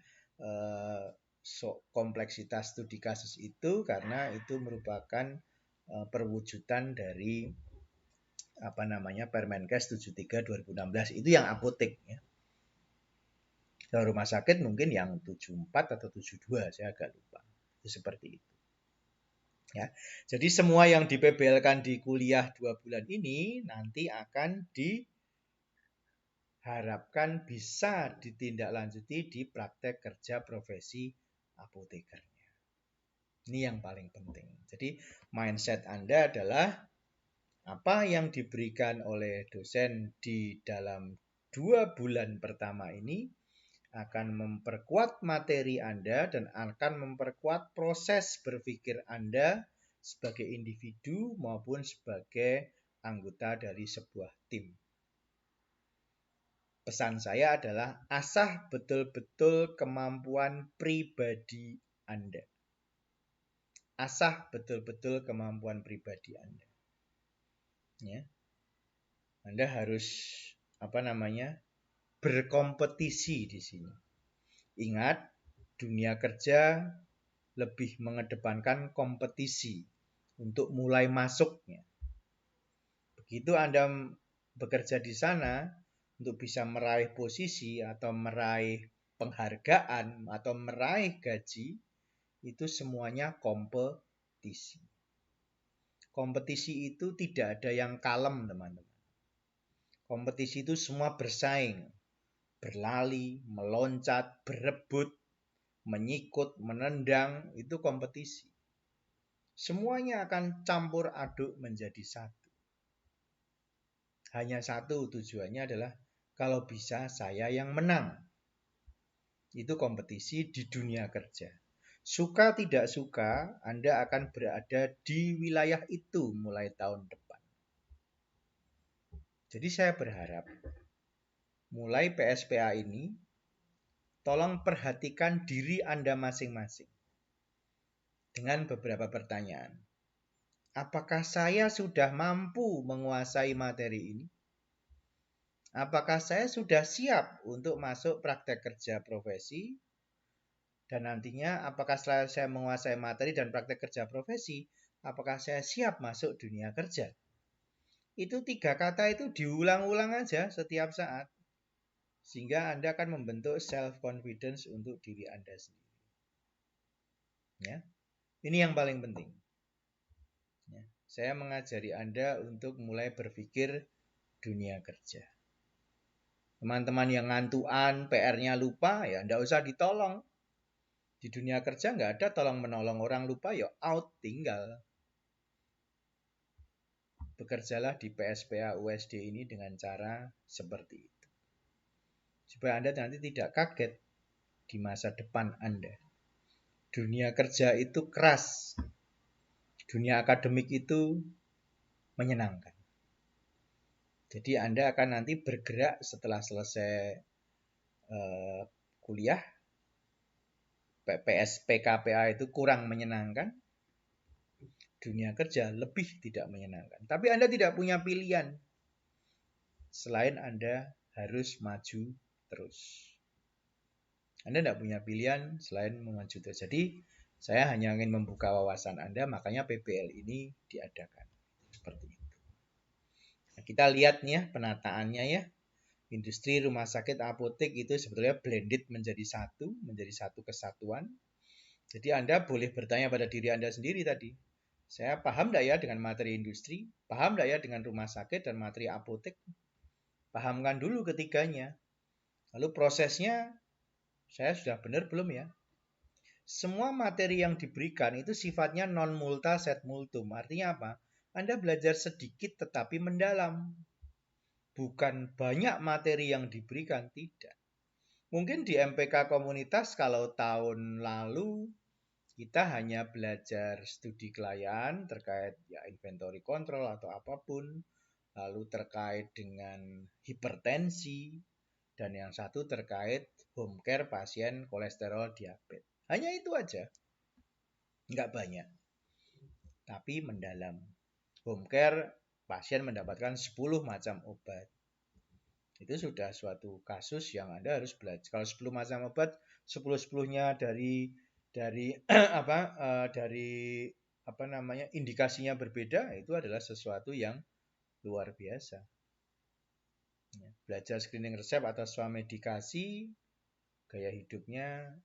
kompleksitas studi kasus itu karena itu merupakan perwujudan dari Permenkes 73 2016 itu yang apotek ya. Kalau rumah sakit mungkin yang 74 atau 72, saya agak lupa. Itu seperti itu. Ya. Jadi semua yang di PBL-kan di kuliah 2 bulan ini nanti akan diharapkan bisa ditindaklanjuti di praktek kerja profesi apotekernya. Ini yang paling penting. Jadi mindset Anda adalah apa yang diberikan oleh dosen di dalam 2 bulan pertama ini akan memperkuat materi Anda dan akan memperkuat proses berpikir Anda sebagai individu maupun sebagai anggota dari sebuah tim. Pesan saya adalah asah betul-betul kemampuan pribadi Anda. Asah betul-betul kemampuan pribadi Anda. Ya. Anda harus berkompetisi di sini. Ingat, dunia kerja lebih mengedepankan kompetisi untuk mulai masuknya. Begitu Anda bekerja di sana, untuk bisa meraih posisi atau meraih penghargaan atau meraih gaji, itu semuanya kompetisi. Kompetisi itu tidak ada yang kalem, teman-teman. Kompetisi itu semua bersaing. Berlari, meloncat, berebut, menyikut, menendang, itu kompetisi. Semuanya akan campur aduk menjadi satu. Hanya satu tujuannya adalah kalau bisa saya yang menang. Itu kompetisi di dunia kerja. Suka tidak suka, Anda akan berada di wilayah itu mulai tahun depan. Jadi saya berharap mulai PSPA ini, tolong perhatikan diri Anda masing-masing dengan beberapa pertanyaan. Apakah saya sudah mampu menguasai materi ini? Apakah saya sudah siap untuk masuk praktek kerja profesi? Dan nantinya apakah setelah saya menguasai materi dan praktek kerja profesi, apakah saya siap masuk dunia kerja? Itu 3 kata itu diulang-ulang aja setiap saat. Sehingga Anda akan membentuk self-confidence untuk diri Anda sendiri. Ya. Ini yang paling penting. Ya. Saya mengajari Anda untuk mulai berpikir dunia kerja. Teman-teman yang ngantuan, PR-nya lupa, ya enggak usah ditolong. Di dunia kerja nggak ada tolong-menolong, orang lupa, ya out, tinggal. Bekerjalah di PSPA USD ini dengan cara seperti itu. Supaya Anda nanti tidak kaget di masa depan Anda. Dunia kerja itu keras. Dunia akademik itu menyenangkan. Jadi Anda akan nanti bergerak setelah selesai kuliah. PKPA itu kurang menyenangkan. Dunia kerja lebih tidak menyenangkan. Tapi Anda tidak punya pilihan. Selain Anda harus maju terus. Anda tidak punya pilihan selain maju terus. Jadi Saya hanya ingin membuka wawasan Anda, makanya PBL ini diadakan. Seperti itu. Nah, kita lihat nih ya penataannya ya. Industri, rumah sakit, apotek itu sebetulnya blended menjadi satu kesatuan. Jadi Anda boleh bertanya pada diri Anda sendiri tadi. Saya paham tidak ya dengan materi industri? Paham tidak ya dengan rumah sakit dan materi apotek? Pahamkan dulu ketiganya. Lalu prosesnya, saya sudah benar belum ya? Semua materi yang diberikan itu sifatnya non multa sed multum. Artinya apa? Anda belajar sedikit tetapi mendalam. Bukan banyak materi yang diberikan, tidak. Mungkin di MPK komunitas kalau tahun lalu kita hanya belajar studi klien terkait ya inventory control atau apapun, lalu terkait dengan hipertensi, dan yang satu terkait home care pasien kolesterol diabetes. Hanya itu aja, nggak banyak, tapi mendalam. Home care pasien mendapatkan 10 macam obat. Itu sudah suatu kasus yang Anda harus belajar. Kalau 10 macam obat, 10-10-nya dari indikasinya berbeda, itu adalah sesuatu yang luar biasa. Ya, belajar screening resep atas swamedikasi, gaya hidupnya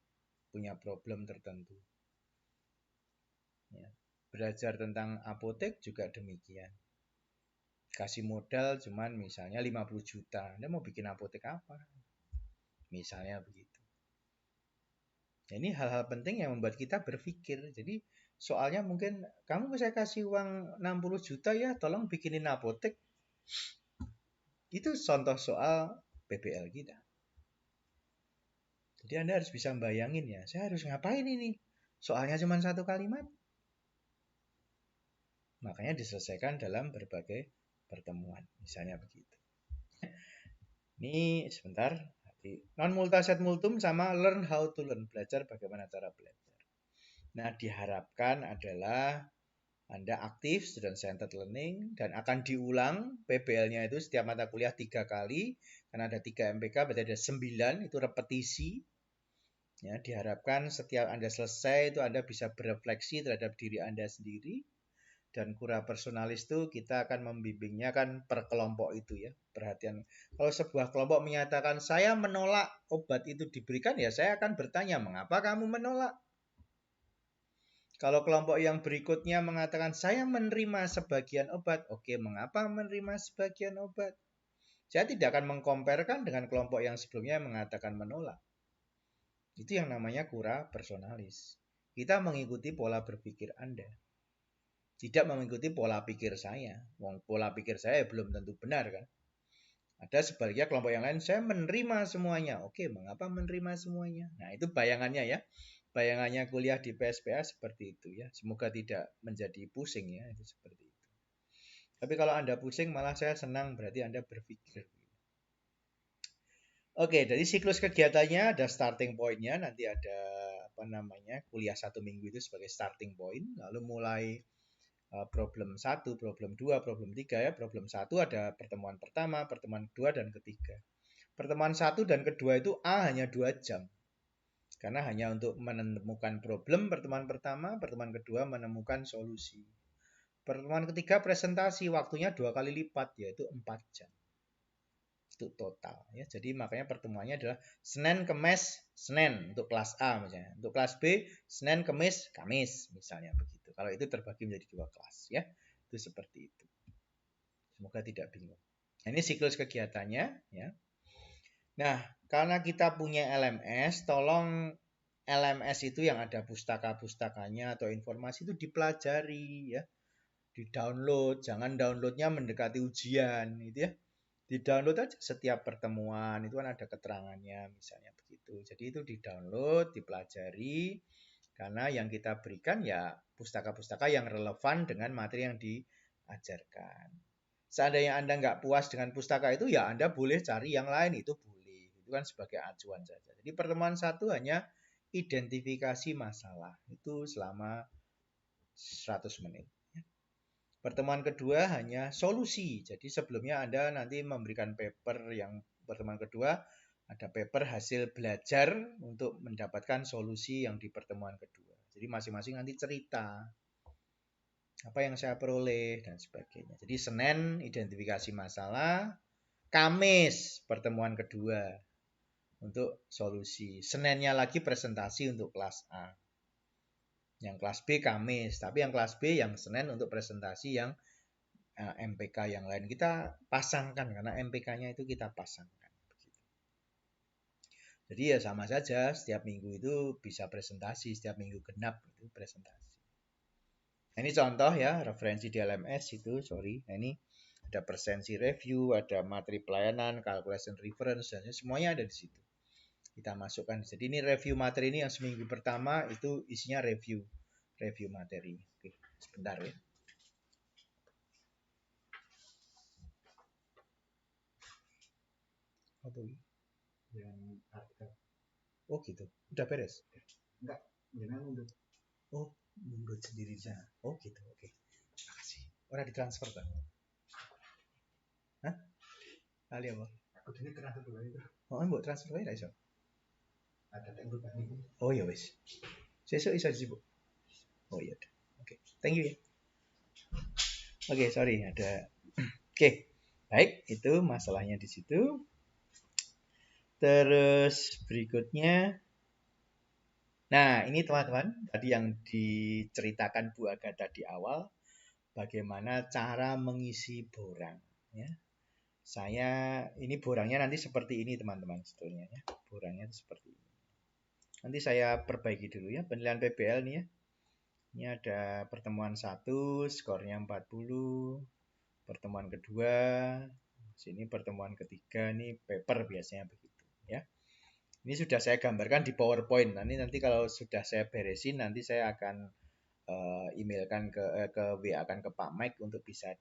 punya problem tertentu. Ya, belajar tentang apotek juga demikian. Kasih modal cuman misalnya 50 juta. Anda mau bikin apotek apa? Misalnya begitu. Ini hal-hal penting yang membuat kita berpikir. Jadi soalnya mungkin kamu bisa kasih uang 60 juta ya, tolong bikinin apotek. Itu contoh soal PBL kita. Jadi Anda harus bisa membayangin ya, saya harus ngapain ini? Soalnya cuma satu kalimat. Makanya diselesaikan dalam berbagai pertemuan. Misalnya begitu. Ini sebentar. Non multa sed multum sama learn how to learn. Belajar bagaimana cara belajar. Nah, diharapkan adalah Anda aktif student centered learning dan akan diulang PBL-nya itu setiap mata kuliah 3 kali. Karena ada 3 MPK berarti ada 9, itu repetisi. Ya, diharapkan setiap Anda selesai itu Anda bisa berefleksi terhadap diri Anda sendiri. Dan kura personalis itu kita akan membimbingnya kan per kelompok itu ya. Perhatian, kalau sebuah kelompok menyatakan saya menolak obat itu diberikan, ya saya akan bertanya, mengapa kamu menolak? Kalau kelompok yang berikutnya mengatakan saya menerima sebagian obat, oke, mengapa menerima sebagian obat? Saya tidak akan mengkomparkan dengan kelompok yang sebelumnya mengatakan menolak. Itu yang namanya kura personalis. Kita mengikuti pola berpikir Anda. Tidak mengikuti pola pikir saya. Pola pikir saya belum tentu benar kan. Ada sebaliknya kelompok yang lain, saya menerima semuanya. Oke, mengapa menerima semuanya? Nah, itu bayangannya ya. Bayangannya kuliah di PSPA seperti itu ya. Semoga tidak menjadi pusing ya. Itu seperti itu. Tapi kalau Anda pusing, malah saya senang, berarti Anda berpikir. Oke, dari siklus kegiatannya ada starting point-nya. Nanti ada kuliah 1 minggu itu sebagai starting point. Lalu mulai problem 1, problem 2, problem 3 ya. Problem 1 ada pertemuan pertama, pertemuan kedua, dan ketiga. Pertemuan 1 dan kedua itu hanya 2 jam. Karena hanya untuk menemukan problem pertemuan pertama, pertemuan kedua menemukan solusi. Pertemuan ketiga presentasi, waktunya 2 kali lipat, yaitu 4 jam. Itu total ya. Jadi makanya pertemuannya adalah Senin, Kemis, Senin untuk kelas A misalnya. Untuk kelas B, Senin, Kemis, Kamis misalnya begitu. Kalau itu terbagi menjadi 2 kelas ya. Itu seperti itu. Semoga tidak bingung. Nah, ini siklus kegiatannya ya. Nah, karena kita punya LMS, tolong LMS itu yang ada pustaka-pustakanya atau informasi itu dipelajari ya. Di-download, jangan downloadnya mendekati ujian gitu ya. Di-download aja setiap pertemuan, itu kan ada keterangannya misalnya begitu. Jadi itu di-download, dipelajari, karena yang kita berikan ya pustaka-pustaka yang relevan dengan materi yang diajarkan. Seandainya Anda nggak puas dengan pustaka itu, ya Anda boleh cari yang lain, itu boleh. Itu kan sebagai acuan saja. Jadi pertemuan 1 hanya identifikasi masalah, itu selama 100 menit. Pertemuan kedua hanya solusi. Jadi sebelumnya Anda nanti memberikan paper yang pertemuan kedua, ada paper hasil belajar untuk mendapatkan solusi yang di pertemuan kedua. Jadi masing-masing nanti cerita apa yang saya peroleh dan sebagainya. Jadi Senin identifikasi masalah, Kamis pertemuan kedua untuk solusi. Seninnya lagi presentasi untuk kelas A. Yang kelas B Kamis, tapi yang kelas B yang Senin untuk presentasi yang MPK yang lain. Kita pasangkan karena MPK-nya itu kita pasangkan. Jadi ya sama saja, setiap minggu itu bisa presentasi, setiap minggu genap itu presentasi. Nah, ini contoh ya, referensi di LMS itu, sorry. Nah, ini ada presensi review, ada materi pelayanan, calculation reference, dan semuanya ada di situ. Kita masukkan. Jadi ini review materi ini yang seminggu pertama itu isinya review materi. Oke, sebentar ya. Apa ini? Yang artikel. Oh gitu, udah beres? Enggak, jangan mundur. Oh, mundur sendiri sana. Oh gitu, oke. Terima kasih. Orang ditransfer kan? Hah? Kali apa? Aku ini transfer dulu itu. Oh, mbok transfer aja iso. Ada tembok kan itu. Oh ya wis. Sesuk iso disibuk. Oh iya. Oke. Thank you ya. Oke, sorry ada. Oke. Baik, itu masalahnya di situ. Terus berikutnya, nah ini teman-teman, tadi yang diceritakan Bu Agatha di awal, bagaimana cara mengisi borang. Ya. Ini borangnya nanti seperti ini teman-teman sebetulnya. Ya. Borangnya seperti ini. Nanti saya perbaiki dulu ya, penilaian PBL nih ya. Ini ada pertemuan 1, skornya 40. Pertemuan kedua, sini pertemuan ketiga, nih paper biasanya begitu. Ya, ini sudah saya gambarkan di PowerPoint. Nanti kalau sudah saya beresin, nanti saya akan emailkan ke WA kan ke Pak Mike untuk bisa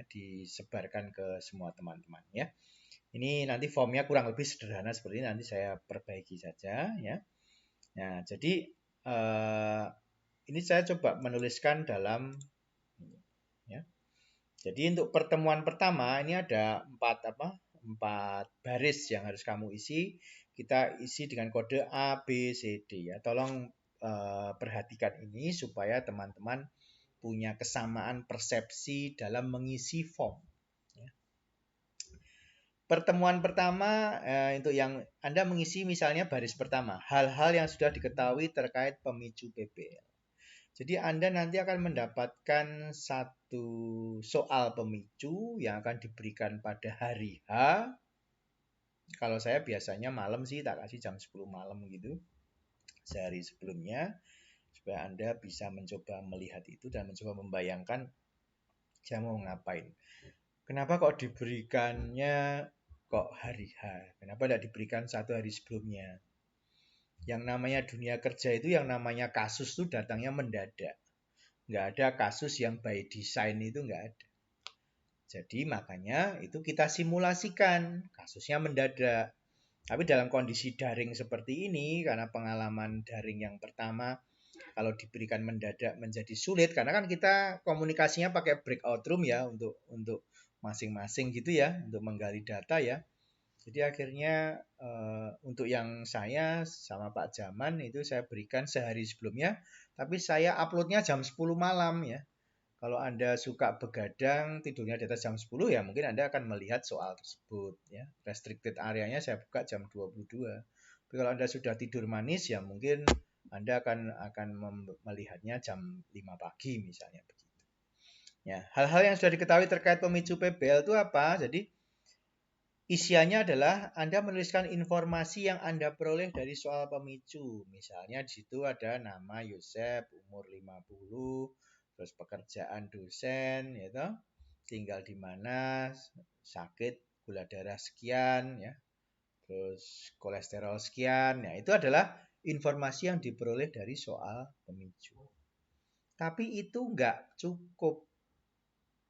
disebarkan ke semua teman-teman ya. Ini nanti formnya kurang lebih sederhana seperti ini, nanti saya perbaiki saja ya. Nah, jadi ini saya coba menuliskan dalam ya. Jadi untuk pertemuan pertama ini ada 4 baris yang harus kamu isi. Kita isi dengan kode A, B, C, D ya. Tolong perhatikan ini supaya teman-teman punya kesamaan persepsi dalam mengisi form. Ya. Pertemuan pertama untuk yang Anda mengisi misalnya baris pertama, hal-hal yang sudah diketahui terkait pemicu PBL. Jadi Anda nanti akan mendapatkan satu soal pemicu yang akan diberikan pada hari H. Kalau saya biasanya malam sih, tak kasih jam 10 malam gitu. Sehari sebelumnya. Supaya Anda bisa mencoba melihat itu dan mencoba membayangkan saya mau ngapain. Kenapa kok diberikannya kok hari H? Kenapa tidak diberikan 1 hari sebelumnya? Yang namanya dunia kerja itu yang namanya kasus itu datangnya mendadak. Nggak ada kasus yang by design itu nggak ada. Jadi makanya itu kita simulasikan. Kasusnya mendadak. Tapi dalam kondisi daring seperti ini, karena pengalaman daring yang pertama, kalau diberikan mendadak menjadi sulit. Karena kan kita komunikasinya pakai breakout room ya, untuk masing-masing gitu ya, untuk menggali data ya. Jadi akhirnya untuk yang saya sama Pak Jaman itu saya berikan sehari sebelumnya, tapi saya uploadnya jam 10 malam ya. Kalau Anda suka begadang, tidurnya di atas jam 10 ya mungkin Anda akan melihat soal tersebut ya. Restricted areanya saya buka jam 22. Tapi kalau Anda sudah tidur manis ya mungkin Anda akan melihatnya jam 5 pagi misalnya begitu. Ya, hal-hal yang sudah diketahui terkait pemicu PBL itu apa? Jadi isiannya adalah Anda menuliskan informasi yang Anda peroleh dari soal pemicu. Misalnya di situ ada nama Yosep, umur 50, terus pekerjaan dosen, ya, tinggal di mana, sakit, gula darah sekian, ya, terus kolesterol sekian. Ya, itu adalah informasi yang diperoleh dari soal pemicu. Tapi itu nggak cukup.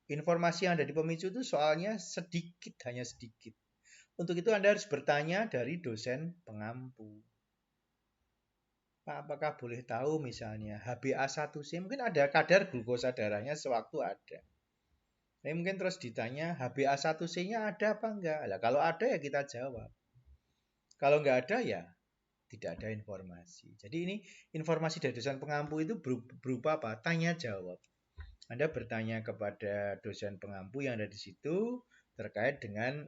Informasi yang ada di pemicu itu soalnya sedikit, hanya sedikit. Untuk itu Anda harus bertanya dari dosen pengampu. Pak, apakah boleh tahu misalnya HbA1c, mungkin ada kadar glukosa darahnya sewaktu ada. Tapi mungkin terus ditanya HbA1c-nya ada apa enggak? Nah, kalau ada ya kita jawab. Kalau enggak ada ya Tidak ada informasi. Jadi ini informasi dari dosen pengampu itu berupa apa? Tanya jawab. Anda bertanya kepada dosen pengampu yang ada di situ terkait dengan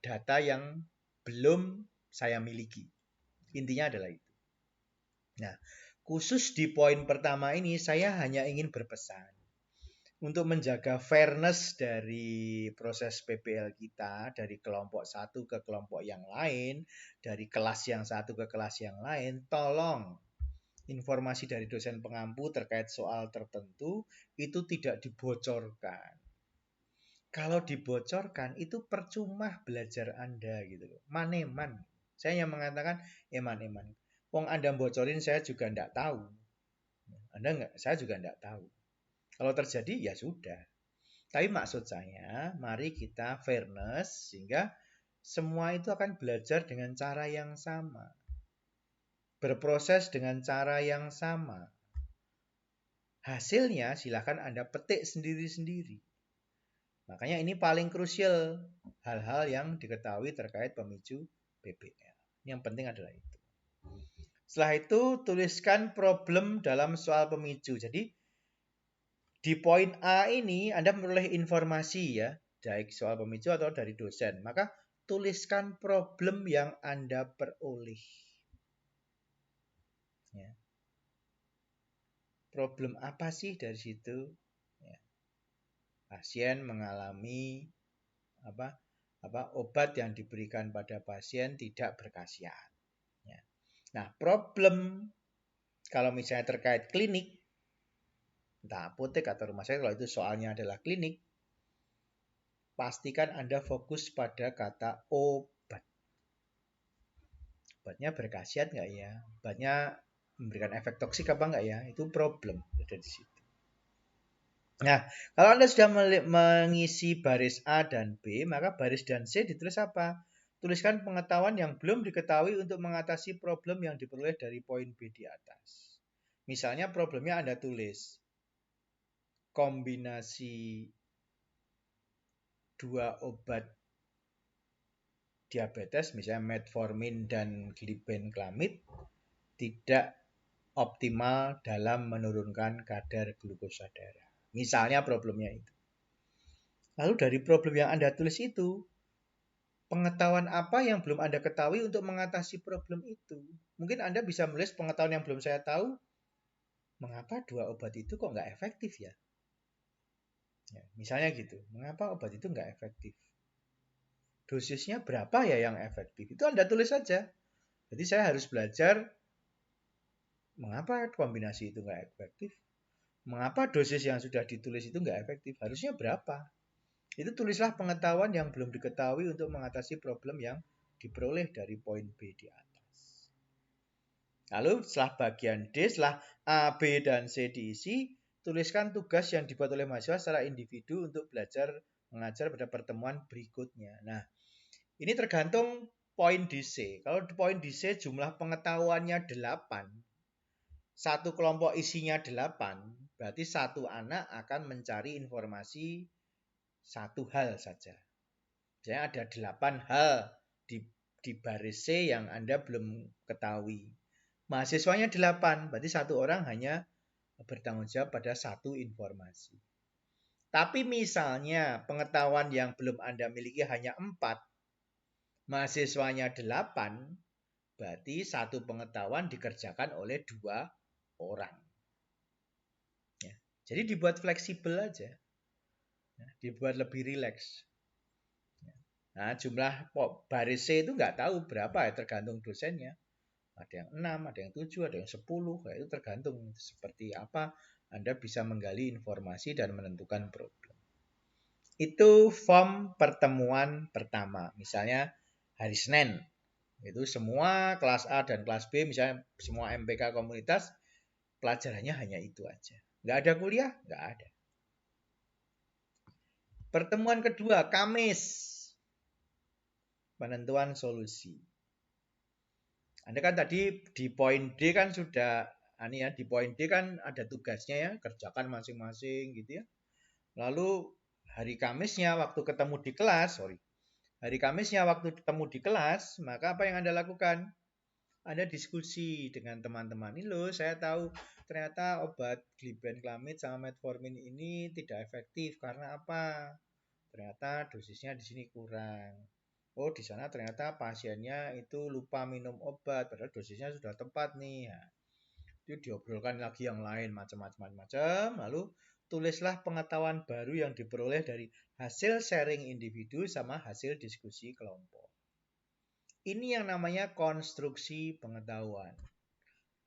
data yang belum saya miliki. Intinya adalah itu. Nah, khusus di poin pertama ini saya hanya ingin berpesan untuk menjaga fairness dari proses PPL kita, dari kelompok satu ke kelompok yang lain, dari kelas yang satu ke kelas yang lain, tolong informasi dari dosen pengampu terkait soal tertentu itu tidak dibocorkan. Kalau dibocorkan itu percuma belajar Anda gitu loh. Maneman. Saya yang mengatakan eman-eman. Wong Anda bocorin saya juga enggak tahu. Saya juga enggak tahu. Kalau terjadi ya sudah. Tapi maksud saya, mari kita fairness sehingga semua itu akan belajar dengan cara yang sama. Berproses dengan cara yang sama. Hasilnya silakan Anda petik sendiri-sendiri. Makanya ini paling krusial hal-hal yang diketahui terkait pemicu PPL. Yang penting adalah itu. Setelah itu tuliskan problem dalam soal pemicu. Jadi di poin A ini Anda memperoleh informasi ya, baik soal pemicu atau dari dosen. Maka tuliskan problem yang Anda peroleh. Ya. Problem apa sih dari situ? Ya. Pasien mengalami obat yang diberikan pada pasien tidak berkhasiat. Ya. Nah, problem kalau misalnya terkait klinik, entah apotek atau rumah sakit, kalau itu soalnya adalah klinik, pastikan Anda fokus pada kata obat. Obatnya berkhasiat nggak ya? Obatnya memberikan efek toksik apa nggak ya? Itu problem ada di situ. Nah, kalau Anda sudah mengisi baris A dan B, maka baris dan C ditulis apa? Tuliskan pengetahuan yang belum diketahui untuk mengatasi problem yang diperoleh dari poin B di atas. Misalnya problemnya Anda tulis kombinasi 2 obat diabetes, misalnya metformin dan glibenclamid, tidak optimal dalam menurunkan kadar glukosa darah. Misalnya problemnya itu. Lalu dari problem yang Anda tulis itu, pengetahuan apa yang belum Anda ketahui untuk mengatasi problem itu? Mungkin Anda bisa menulis pengetahuan yang belum saya tahu, mengapa 2 obat itu kok nggak efektif ya? Ya, misalnya gitu, mengapa obat itu nggak efektif? Dosisnya berapa ya yang efektif? Itu Anda tulis saja. Jadi saya harus belajar mengapa kombinasi itu nggak efektif? Mengapa dosis yang sudah ditulis itu nggak efektif? Harusnya berapa? Itu tulislah pengetahuan yang belum diketahui untuk mengatasi problem yang diperoleh dari poin B di atas. Lalu setelah bagian D, setelah A, B, dan C diisi, tuliskan tugas yang dibuat oleh mahasiswa secara individu untuk belajar mengajar pada pertemuan berikutnya. Nah, ini tergantung poin di C. Kalau di poin di C jumlah pengetahuannya 8, satu kelompok isinya 8, berarti satu anak akan mencari informasi satu hal saja. Misalnya ada 8 hal di baris C yang Anda belum ketahui. Mahasiswanya 8, berarti satu orang hanya bertanggung jawab pada satu informasi. Tapi misalnya pengetahuan yang belum Anda miliki hanya 4, mahasiswanya 8, berarti satu pengetahuan dikerjakan oleh 2 orang. Ya. Jadi dibuat fleksibel aja. Ya, dibuat lebih rileks. Ya. Nah, jumlah baris C itu nggak tahu berapa ya, tergantung dosennya. Ada yang 6, ada yang 7, ada yang 10. Itu tergantung seperti apa Anda bisa menggali informasi dan menentukan problem. Itu form pertemuan pertama. Misalnya hari Senin. Itu semua kelas A dan kelas B, misalnya semua MPK komunitas, pelajarannya hanya itu aja. Nggak ada kuliah? Nggak ada. Pertemuan kedua, Kamis. Penentuan solusi. Anda kan tadi di poin D kan sudah, di poin D kan ada tugasnya ya, kerjakan masing-masing gitu ya. Lalu hari Kamisnya waktu ketemu di kelas, maka apa yang Anda lakukan? Anda diskusi dengan teman-teman. Ini loh, saya tahu ternyata obat glibenclamid sama metformin ini tidak efektif. Karena apa? Ternyata dosisnya di sini kurang. Oh, di sana ternyata pasiennya itu lupa minum obat, padahal dosisnya sudah tepat nih. Nah, itu diobrolkan lagi yang lain macam-macam. Lalu tulislah pengetahuan baru yang diperoleh dari hasil sharing individu sama hasil diskusi kelompok. Ini yang namanya konstruksi pengetahuan.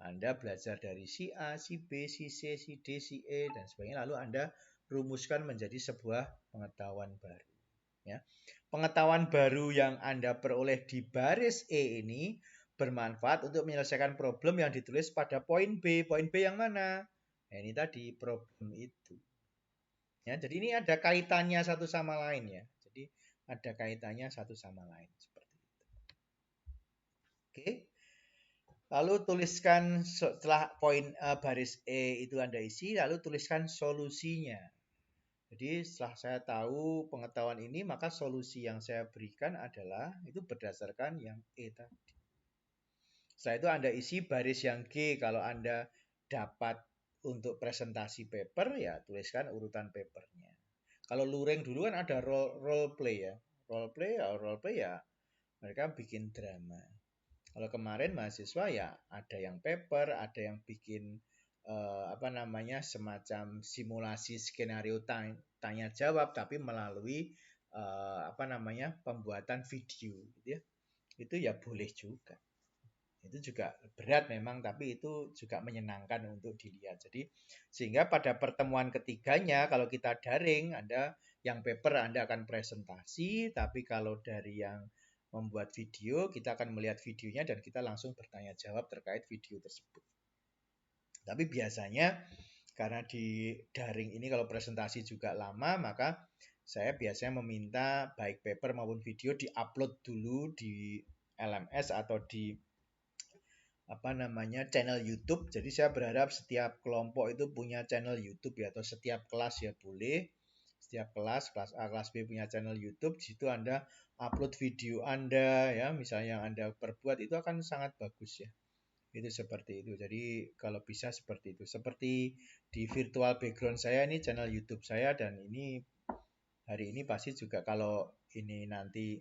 Anda belajar dari si A, si B, si C, si D, si E, dan sebagainya. Lalu Anda rumuskan menjadi sebuah pengetahuan baru. Ya. Pengetahuan baru yang Anda peroleh di baris E ini bermanfaat untuk menyelesaikan problem yang ditulis pada poin B. Poin B yang mana? Nah, ini tadi problem itu. Ya, jadi ini ada kaitannya satu sama lain ya. Jadi ada kaitannya satu sama lain seperti itu. Oke. Lalu tuliskan setelah poin baris E itu Anda isi, lalu tuliskan solusinya. Jadi setelah saya tahu pengetahuan ini, maka solusi yang saya berikan adalah itu berdasarkan yang E tadi. Setelah itu Anda isi baris yang G. Kalau Anda dapat untuk presentasi paper, ya tuliskan urutan papernya. Kalau luring dulu kan ada role play ya. Role play ya mereka bikin drama. Kalau kemarin mahasiswa ya ada yang paper, ada yang bikin semacam simulasi skenario tanya jawab tapi melalui pembuatan video gitu ya. Itu ya boleh juga. Itu juga berat memang tapi itu juga menyenangkan untuk dilihat. Jadi sehingga pada pertemuan ketiganya kalau kita daring Anda yang paper Anda akan presentasi, tapi kalau dari yang membuat video kita akan melihat videonya dan kita langsung bertanya jawab terkait video tersebut. Tapi biasanya karena di daring ini kalau presentasi juga lama, maka saya biasanya meminta baik paper maupun video diupload dulu di LMS atau di channel YouTube. Jadi saya berharap setiap kelompok itu punya channel YouTube ya, atau setiap kelas ya boleh. Setiap kelas A, kelas B punya channel YouTube. Di situ Anda upload video Anda ya, misalnya yang Anda perbuat itu akan sangat bagus ya. Itu seperti itu. Jadi kalau bisa seperti itu. Seperti di virtual background saya ini channel YouTube saya, dan ini hari ini pasti juga kalau ini nanti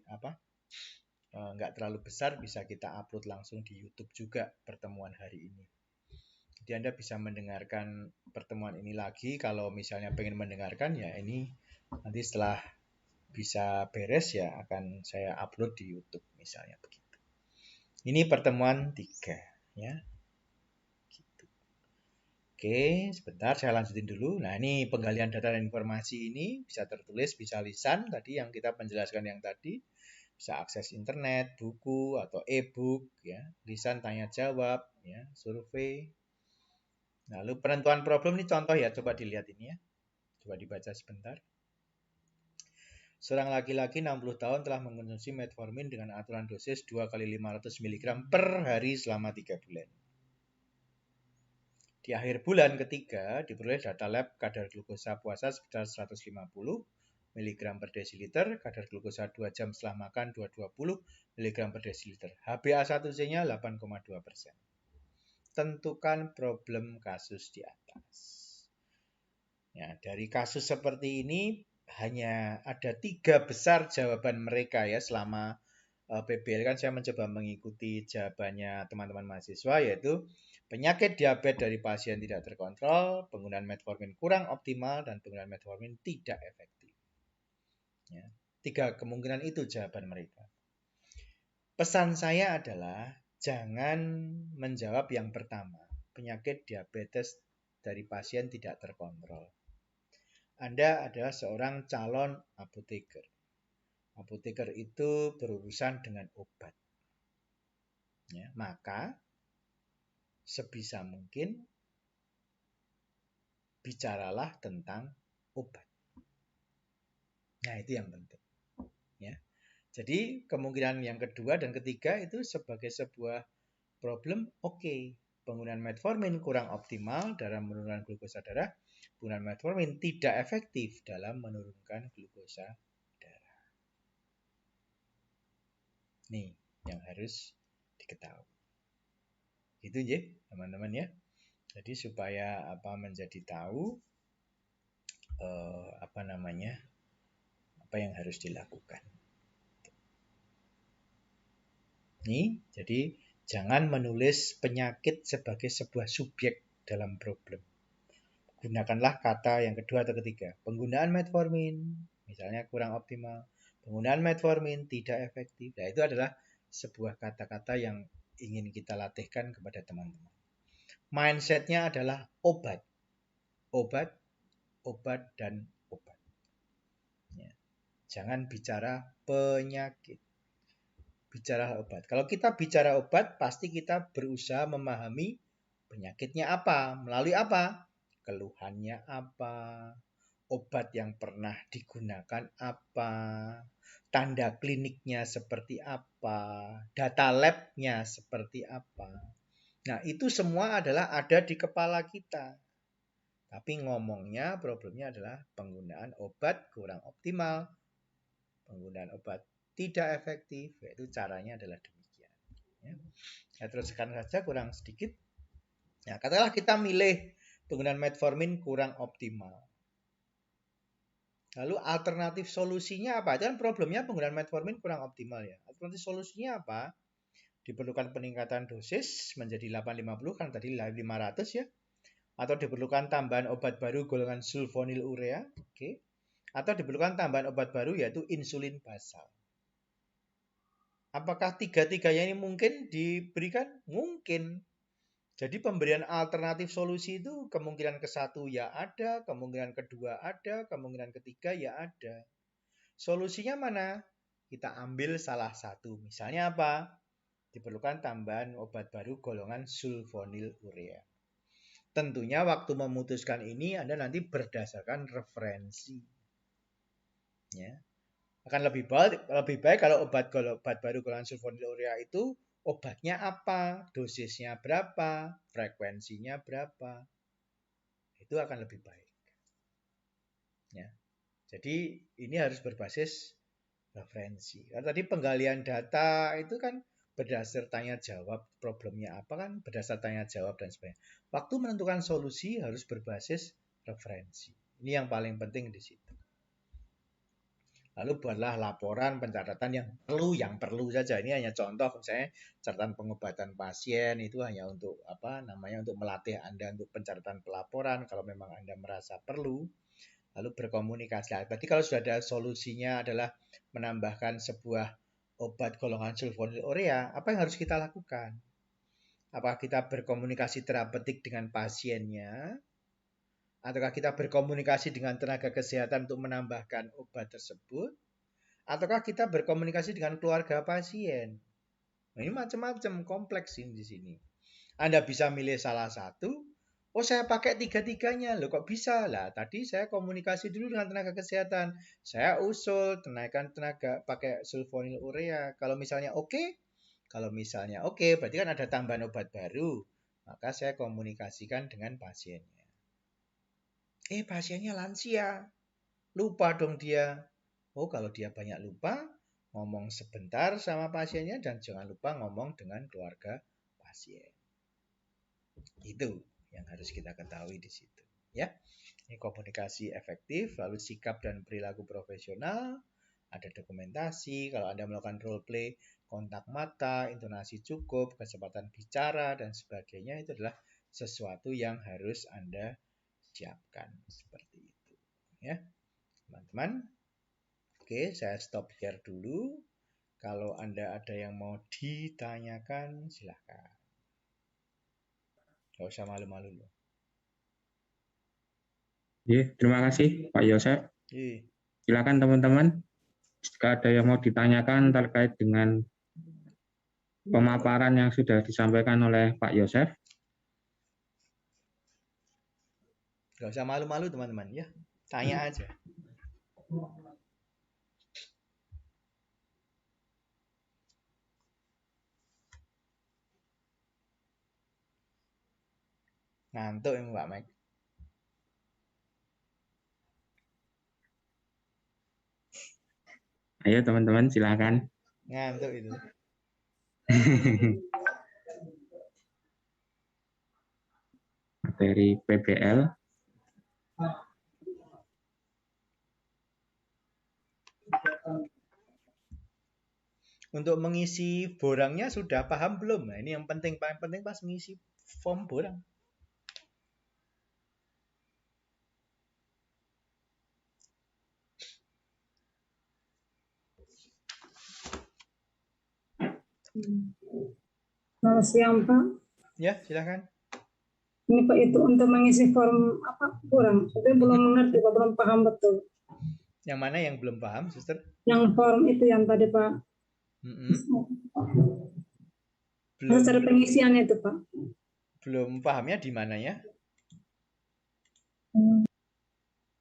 nggak terlalu besar bisa kita upload langsung di YouTube juga pertemuan hari ini. Jadi Anda bisa mendengarkan pertemuan ini lagi. Kalau misalnya pengen mendengarkan ya ini nanti setelah bisa beres ya akan saya upload di YouTube misalnya begitu. Ini pertemuan 3 ya. Gitu. Oke, sebentar saya lanjutin dulu. Nah, ini penggalian data dan informasi ini bisa tertulis, bisa lisan tadi yang kita penjelaskan yang tadi. Bisa akses internet, buku atau e-book ya, lisan tanya jawab ya, survei. Lalu penentuan problem ini contoh ya, coba dilihat ini ya. Coba dibaca sebentar. Seorang laki-laki 60 tahun telah mengkonsumsi metformin dengan aturan dosis 2 kali 500 mg per hari selama 3 bulan. Di akhir bulan ketiga diperoleh data lab kadar glukosa puasa sekitar 150 mg per desiliter, kadar glukosa 2 jam setelah makan 220 mg per desiliter. HbA1c-nya 8,2%. Tentukan problem kasus di atas. Ya, dari kasus seperti ini hanya ada 3 besar jawaban mereka ya selama PBL kan saya mencoba mengikuti jawabannya teman-teman mahasiswa, yaitu penyakit diabetes dari pasien tidak terkontrol, penggunaan metformin kurang optimal, dan penggunaan metformin tidak efektif. Ya, 3 kemungkinan itu jawaban mereka. Pesan saya adalah jangan menjawab yang pertama, penyakit diabetes dari pasien tidak terkontrol. Anda adalah seorang calon apoteker. Apoteker itu berurusan dengan obat. Ya, maka sebisa mungkin bicaralah tentang obat. Nah, itu yang penting. Ya. Jadi kemungkinan yang kedua dan ketiga itu sebagai sebuah problem, oke. Penggunaan metformin kurang optimal dalam menurunkan glukosa darah. Penggunaan metformin tidak efektif dalam menurunkan glukosa darah. Nih yang harus diketahui. Itu ya, teman-teman ya. Jadi supaya menjadi tahu apa yang harus dilakukan. Nih, jadi jangan menulis penyakit sebagai sebuah subjek dalam problem. Gunakanlah kata yang kedua atau ketiga. Penggunaan metformin, misalnya kurang optimal. Penggunaan metformin tidak efektif. Nah, itu adalah sebuah kata-kata yang ingin kita latihkan kepada teman-teman. Mindset-nya adalah obat. Obat, obat, dan obat. Ya. Jangan bicara penyakit. Bicara obat. Kalau kita bicara obat, pasti kita berusaha memahami penyakitnya apa, melalui apa, keluhannya apa, obat yang pernah digunakan apa, tanda kliniknya seperti apa, data lab-nya seperti apa. Nah, itu semua adalah ada di kepala kita. Tapi ngomongnya, problemnya adalah penggunaan obat kurang optimal, penggunaan obat tidak efektif, yaitu caranya adalah demikian. Ya. Saya teruskan saja kurang sedikit. Nah, katakanlah kita milih penggunaan metformin kurang optimal. Lalu alternatif solusinya apa? Itu kan problemnya penggunaan metformin kurang optimal ya. Alternatif solusinya apa? Diperlukan peningkatan dosis menjadi 850 kan tadi 500 ya. Atau diperlukan tambahan obat baru golongan sulfonylurea, oke. Atau diperlukan tambahan obat baru yaitu insulin basal. Apakah tiga-tiganya ini mungkin diberikan? Mungkin. Jadi pemberian alternatif solusi itu kemungkinan ke-1 ya ada, kemungkinan kedua ada, kemungkinan ketiga ya ada. Solusinya mana? Kita ambil salah satu. Misalnya apa? Diperlukan tambahan obat baru golongan sulfonylurea. Tentunya waktu memutuskan ini Anda nanti berdasarkan referensi. Ya. Akan lebih baik kalau obat baru golongan sulfonylurea itu obatnya apa, dosisnya berapa, frekuensinya berapa. Itu akan lebih baik. Ya. Jadi ini harus berbasis referensi. Karena tadi penggalian data itu kan berdasar tanya jawab, problemnya apa kan berdasar tanya jawab dan sebagainya. Waktu menentukan solusi harus berbasis referensi. Ini yang paling penting di situ. Lalu buatlah laporan pencatatan yang perlu saja. Ini hanya contoh, misalnya catatan pengobatan pasien itu hanya untuk untuk melatih Anda untuk pencatatan pelaporan kalau memang Anda merasa perlu. Lalu berkomunikasi. Berarti kalau sudah ada solusinya adalah menambahkan sebuah obat golongan sulfonylurea, apa yang harus kita lakukan? Apakah kita berkomunikasi terapeutik dengan pasiennya? Ataukah kita berkomunikasi dengan tenaga kesehatan untuk menambahkan obat tersebut? Ataukah kita berkomunikasi dengan keluarga pasien? Nah, ini macam-macam, kompleks ini di sini. Anda bisa milih salah satu. Oh, saya pakai tiga-tiganya. Loh, kok bisa? Lah, tadi saya komunikasi dulu dengan tenaga kesehatan. Saya usul kenaikan tenaga pakai sulfonylurea. Kalau misalnya oke, berarti kan ada tambahan obat baru. Maka saya komunikasikan dengan pasiennya. Pasiennya lansia. Lupa dong dia. Oh, kalau dia banyak lupa, ngomong sebentar sama pasiennya dan jangan lupa ngomong dengan keluarga pasien. Itu yang harus kita ketahui di situ. Ya, ini komunikasi efektif, lalu sikap dan perilaku profesional, ada dokumentasi, kalau Anda melakukan role play, kontak mata, intonasi cukup, kecepatan bicara, dan sebagainya, itu adalah sesuatu yang harus Anda siapkan seperti itu. Ya, teman-teman. Oke, saya stop share dulu. Kalau Anda ada yang mau ditanyakan, silahkan. Gak usah malu-malu loh. Terima kasih Pak Yosef. Silakan teman-teman. Jika ada yang mau ditanyakan terkait dengan pemaparan yang sudah disampaikan oleh Pak Yosef. Gak usah malu-malu teman-teman ya. Tanya aja. Ngantuk ya Mbak Mike. Ayo teman-teman silakan. Ngantuk itu. materi PBL. Untuk mengisi borangnya sudah paham belum? Nah, ini yang penting, paling penting pas mengisi form borang. Selamat siang, Pak. Ya, silakan. Ini Pak, itu untuk mengisi form apa kurang? Saya belum mengerti, Pak, belum paham betul. Yang mana yang belum paham, Suster? Yang form itu yang tadi, Pak. Belum. Cara pengisiannya itu, Pak. Belum pahamnya di mana ya?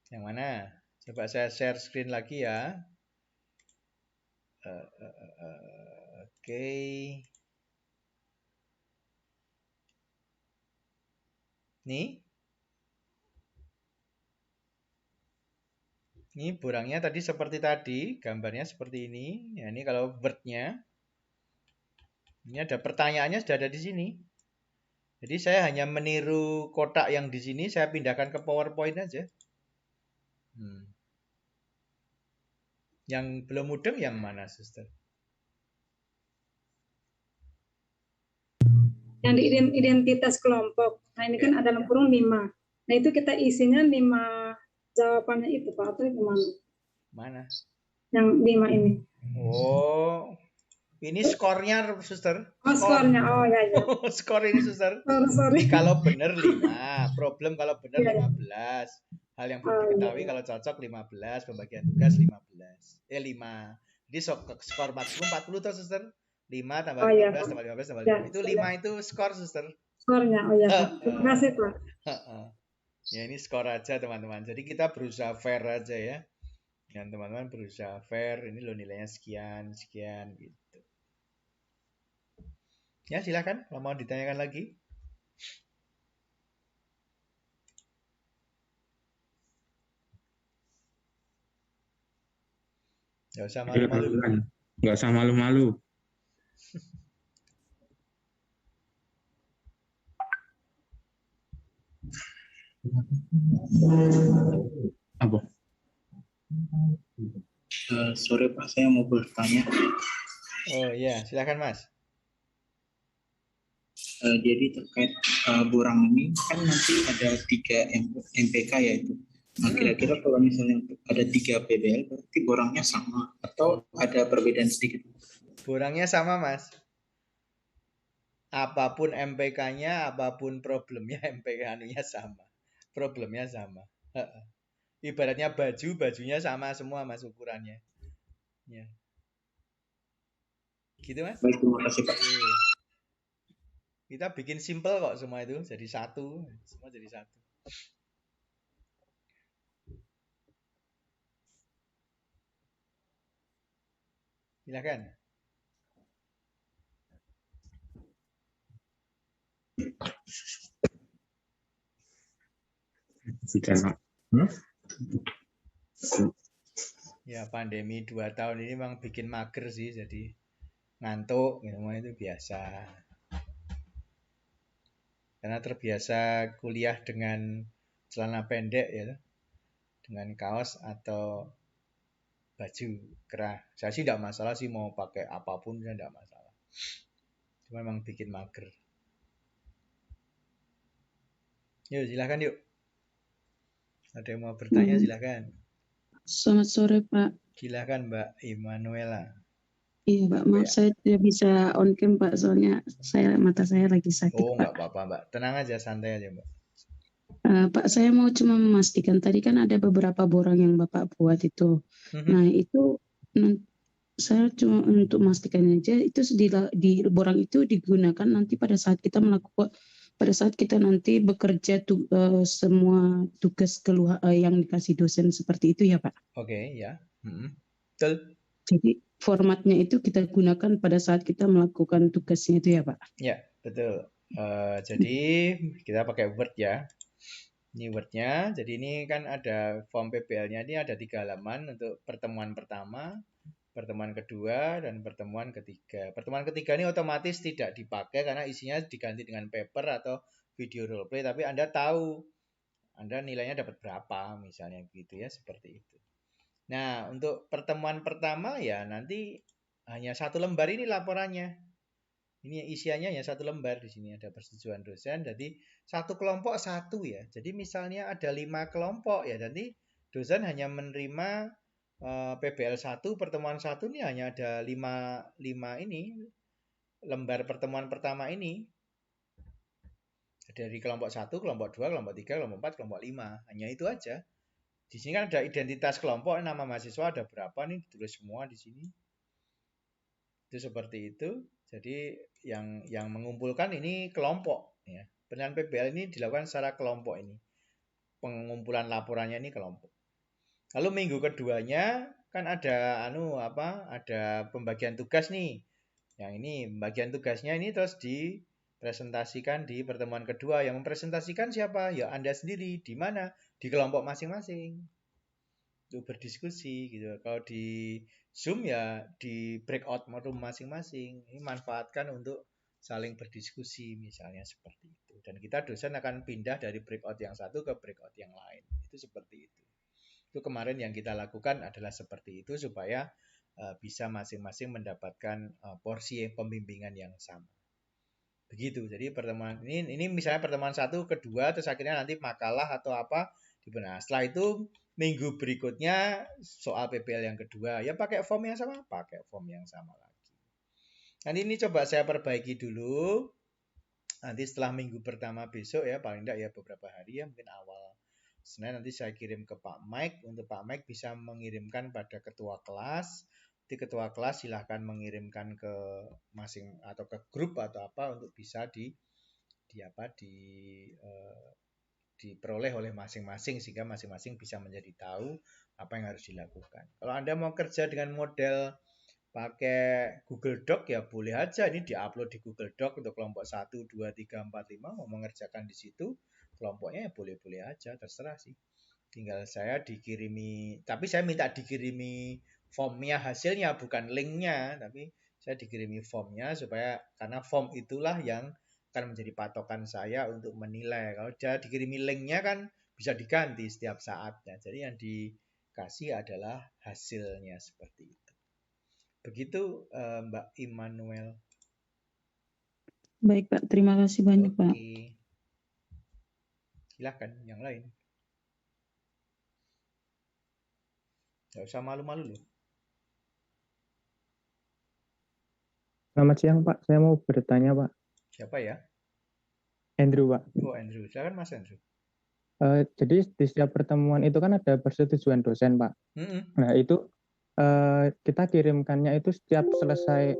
Yang mana? Coba saya share screen lagi ya. Oke. Nih. Ini borangnya tadi seperti tadi, gambarnya seperti ini. Ya, ini kalau Word-nya. Ini ada pertanyaannya sudah ada di sini. Jadi saya hanya meniru kotak yang di sini, saya pindahkan ke PowerPoint aja. Yang belum mudeng yang mana, Suster? Yang di identitas kelompok. Nah, ini kan ada dalam kurung 5. Nah, itu kita isinya 5 jawabannya itu, Pak, atau gimana? Mana? Yang 5 ini. Oh, ini skornya, Suster. Oh, skornya. Oh, ya. Skor ini, Suster. Sorry. Kalau benar 5, problem kalau benar 15. Hal yang belum diketahui kalau cocok 15, pembagian tugas 15. 5. Jadi skor maksimum 40 tuh, Suster. 5 tambah 15 tambah 15 tambah 5. Itu 5 itu skor, Suster. Skornya. Oh ya. Terima kasih, Pak. Ya, ini skor aja, teman-teman. Jadi kita berusaha fair aja ya. Dan teman-teman berusaha fair. Ini loh nilainya sekian, sekian gitu. Ya, silakan kalau mau ditanyakan lagi. Nggak usah malu-malu. Nggak usah malu-malu. Apa? Sore Pak, saya mau bertanya. Oh iya, silakan Mas. Jadi terkait borang ini kan nanti ada 3 MPK ya itu. Nah, kira-kira kalau misalnya ada 3 PBL berarti borangnya sama atau ada perbedaan sedikit? Borangnya sama, Mas. Apapun MPK-nya, apapun problemnya, MPK-nya sama. Problemnya sama. Ibaratnya bajunya sama semua, Mas, ukurannya. Ya. Gitu, Mas? Baik, terima kasih, Pak. Kita bikin simple kok semua itu, jadi satu. Semua jadi satu. Silakan. Ya, pandemi 2 tahun ini memang bikin mager sih, jadi ngantuk, semua itu biasa. Karena terbiasa kuliah dengan celana pendek ya, dengan kaos atau baju kerah. Saya sih tidak masalah sih mau pakai apapun, saya tidak masalah. Cuma memang bikin mager. Yuk, silakan yuk. Ada yang mau bertanya, silakan. Selamat sore, Pak. Silakan, Mbak Immanuela. Iya, Pak. Maaf, saya tidak bisa on cam, Pak. Soalnya mata saya lagi sakit, Pak. Oh, nggak apa-apa, Mbak. Tenang aja, santai aja, Mbak. Pak, saya mau cuma memastikan. Tadi kan ada beberapa borang yang Bapak buat itu. Nah, itu saya cuma untuk memastikan aja, itu di borang itu digunakan nanti pada saat kita melakukan, pada saat kita nanti bekerja semua tugas yang dikasih dosen seperti itu ya, Pak? Oke, ya. Betul. Jadi formatnya itu kita gunakan pada saat kita melakukan tugasnya itu ya, Pak? Ya, betul. Jadi kita pakai Word ya. Ini Word-nya. Jadi ini kan ada form PBL-nya, ini ada 3 halaman untuk pertemuan pertama, pertemuan kedua, dan pertemuan ketiga. Pertemuan ketiga ini otomatis tidak dipakai karena isinya diganti dengan paper atau video role play, tapi Anda tahu Anda nilainya dapat berapa, misalnya gitu ya, seperti itu. Nah, untuk pertemuan pertama ya nanti hanya 1 lembar ini laporannya. Ini isiannya hanya 1 lembar, di sini ada persetujuan dosen. Jadi satu kelompok 1 ya. Jadi misalnya ada 5 kelompok ya, jadi dosen hanya menerima PBL 1 pertemuan 1 ini hanya ada 5 ini lembar pertemuan pertama ini. Dari kelompok 1, kelompok 2, kelompok 3, kelompok 4, kelompok 5. Hanya itu aja. Di sini kan ada identitas kelompok, nama mahasiswa ada berapa nih, ditulis semua di sini. Itu seperti itu. Jadi yang mengumpulkan ini kelompok ya. Penilaian PBL ini dilakukan secara kelompok ini. Pengumpulan laporannya ini kelompok. Lalu minggu keduanya kan ada ada pembagian tugas nih. Yang ini pembagian tugasnya ini terus dipresentasikan di pertemuan kedua. Yang mempresentasikan siapa? Ya Anda sendiri. Di mana? Di kelompok masing-masing. Untuk berdiskusi gitu. Kalau di Zoom ya di breakout room masing-masing. Ini manfaatkan untuk saling berdiskusi misalnya seperti itu. Dan kita dosen akan pindah dari breakout yang satu ke breakout yang lain. Itu seperti itu. Itu kemarin yang kita lakukan adalah seperti itu supaya bisa masing-masing mendapatkan porsi pembimbingan yang sama. Begitu. Jadi pertemuan ini misalnya pertemuan 1, kedua, terus akhirnya nanti makalah atau apa. Nah, setelah itu minggu berikutnya soal PBL yang kedua. Ya pakai form yang sama, pakai form yang sama lagi. Nanti ini coba saya perbaiki dulu. Nanti setelah minggu pertama besok ya, paling tidak ya beberapa hari ya, mungkin awal Senin nanti saya kirim ke Pak Mike. Untuk Pak Mike bisa mengirimkan pada ketua kelas. Di ketua kelas silahkan mengirimkan ke atau ke grup atau apa untuk bisa diperoleh oleh masing-masing sehingga masing-masing bisa menjadi tahu apa yang harus dilakukan. Kalau Anda mau kerja dengan model pakai Google Doc ya boleh aja, ini diupload di Google Doc untuk kelompok 1, 2, 3, 4, 5 mau mengerjakan di situ kelompoknya ya boleh-boleh aja, terserah sih. Tinggal saya dikirimi, tapi saya minta dikirimi formnya hasilnya bukan linknya, tapi saya dikirimi formnya supaya karena form itulah yang akan menjadi patokan saya untuk menilai. Kalau dia dikirimi linknya kan bisa diganti setiap saat ya. Jadi yang dikasih adalah hasilnya seperti itu. Begitu Mbak Immanuel. Baik Pak, terima kasih banyak Pak. Silakan yang lain. Gak usah malu-malu loh. Selamat siang Pak, saya mau bertanya Pak. Siapa ya? Andrew Pak. Oh Andrew, silakan Mas Andrew. Jadi di setiap pertemuan itu kan ada persetujuan dosen Pak. Nah itu kita kirimkannya itu setiap selesai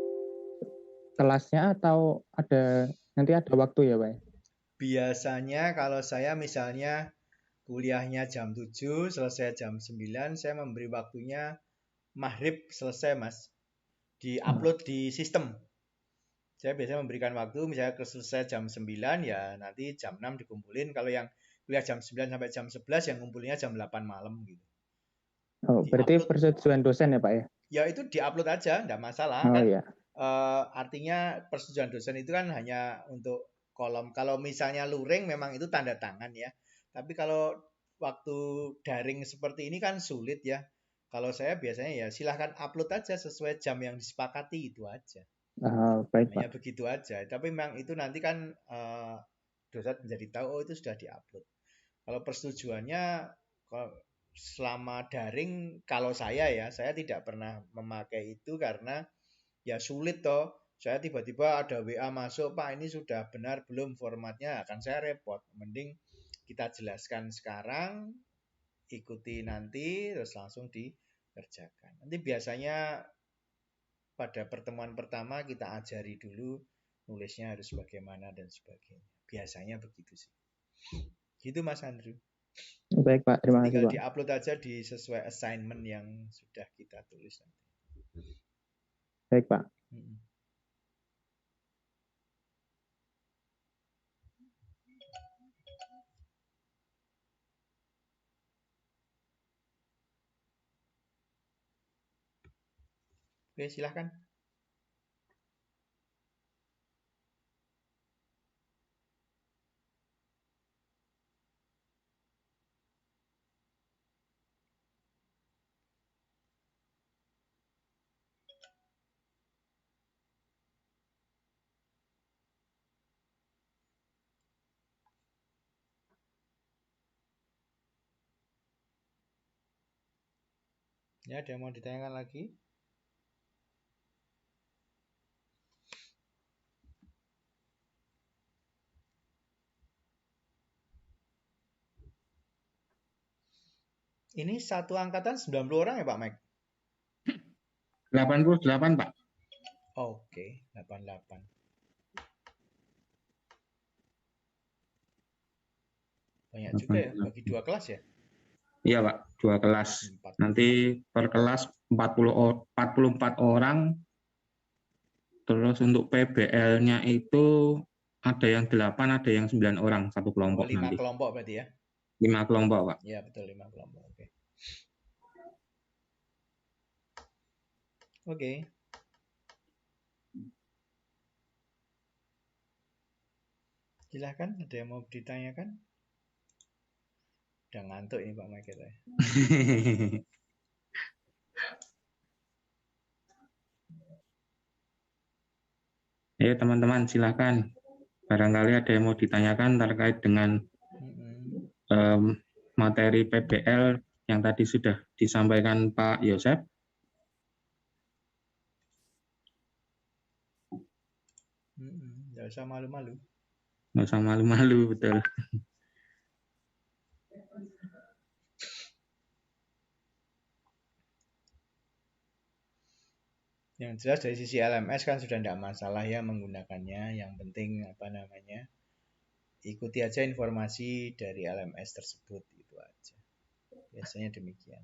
kelasnya atau nanti ada waktu ya Pak? Biasanya kalau saya misalnya kuliahnya jam 7, selesai jam 9, saya memberi waktunya maghrib selesai Mas. Di-upload di sistem. Saya biasanya memberikan waktu misalnya selesai jam 9 ya nanti jam 6 dikumpulin. Kalau yang kuliah jam 9 sampai jam 11 yang ngumpulnya jam 8 malam gitu. Oh, berarti persetujuan dosen ya Pak ya? Ya itu di-upload aja, enggak masalah. Oh kan, iya. Artinya persetujuan dosen itu kan hanya untuk kolom. Kalau misalnya luring memang itu tanda tangan ya. Tapi kalau waktu daring seperti ini kan sulit ya. Kalau saya biasanya ya silahkan upload aja sesuai jam yang disepakati itu aja. Baik Hanya Pak. begitu aja. Tapi memang itu nanti kan dosen menjadi tahu itu sudah diupload. Kalau persetujuannya selama daring kalau saya tidak pernah memakai itu karena ya sulit toh. Saya tiba-tiba ada WA masuk, Pak ini sudah benar belum formatnya, akan saya repot. Mending kita jelaskan sekarang, ikuti nanti, terus langsung dikerjakan. Nanti biasanya pada pertemuan pertama kita ajari dulu nulisnya harus bagaimana dan sebagainya. Biasanya begitu sih. Gitu Mas Andrew. Baik Pak, terima kasih Tinggal Pak. di-upload aja di sesuai assignment yang sudah kita tulis nanti. Baik Pak. Oke, silahkan. Ya, ada yang mau ditanyakan lagi? Ini satu angkatan 90 orang ya Pak Mike? 88, Pak. Oke, 88. Banyak juga ya, bagi 2 kelas ya? Iya, Pak, 2 kelas. Nanti per kelas 44 orang. Terus untuk PBL-nya itu ada yang 8, ada yang 9 orang satu kelompok 5 nanti. kelompok berarti ya? 5 kelompok, Pak. Iya, betul, 5 kelompok. Oke. Oke. Silahkan, ada yang mau ditanyakan? Udah ngantuk ini Pak Mike ya. Ya, teman-teman, silakan. Barangkali ada yang mau ditanyakan terkait dengan materi PBL yang tadi sudah disampaikan Pak Yosef. Nggak usah malu-malu. Nggak usah malu-malu, betul. Yang jelas dari sisi LMS kan sudah tidak masalah ya menggunakannya. Yang penting ikuti aja informasi dari LMS tersebut, itu aja. Biasanya demikian.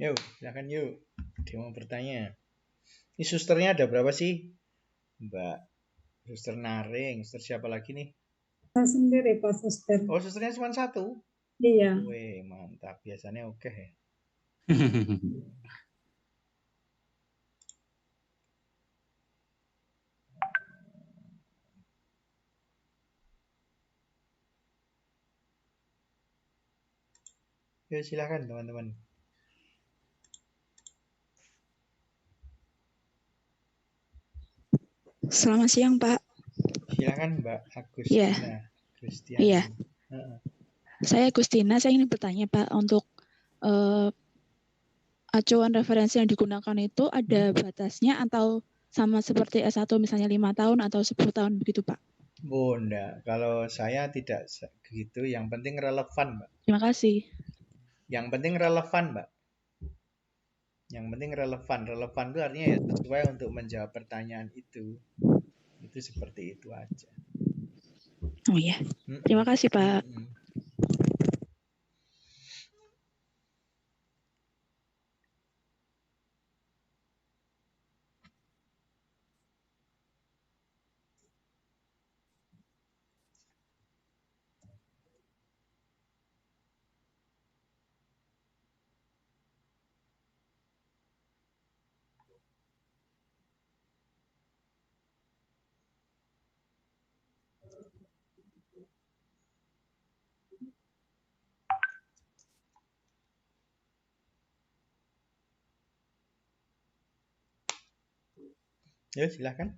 Yuk, silakan yuk. Dia mau bertanya. Ini susternya ada berapa sih? Mbak Suster Naring, suster siapa lagi nih? Saya sendiri Pak Suster. Oh, susternya cuma 1? Iya. Wih, mantap. Biasanya oke ya. Ya, silakan teman-teman. Selamat siang, Pak. Silakan Mbak Agustina. Iya. Iya. Saya Agustina, saya ingin bertanya Pak, untuk acuan referensi yang digunakan itu ada batasnya atau sama seperti S1 misalnya 5 tahun atau 10 tahun begitu Pak? Oh, enggak. Kalau saya tidak begitu. Yang penting relevan, Mbak. Terima kasih. Yang penting relevan, Mbak. Yang penting relevan. Relevan itu artinya ya sesuai untuk menjawab pertanyaan itu. Itu seperti itu aja. Oh iya. Terima kasih, Pak. Ya, silakan.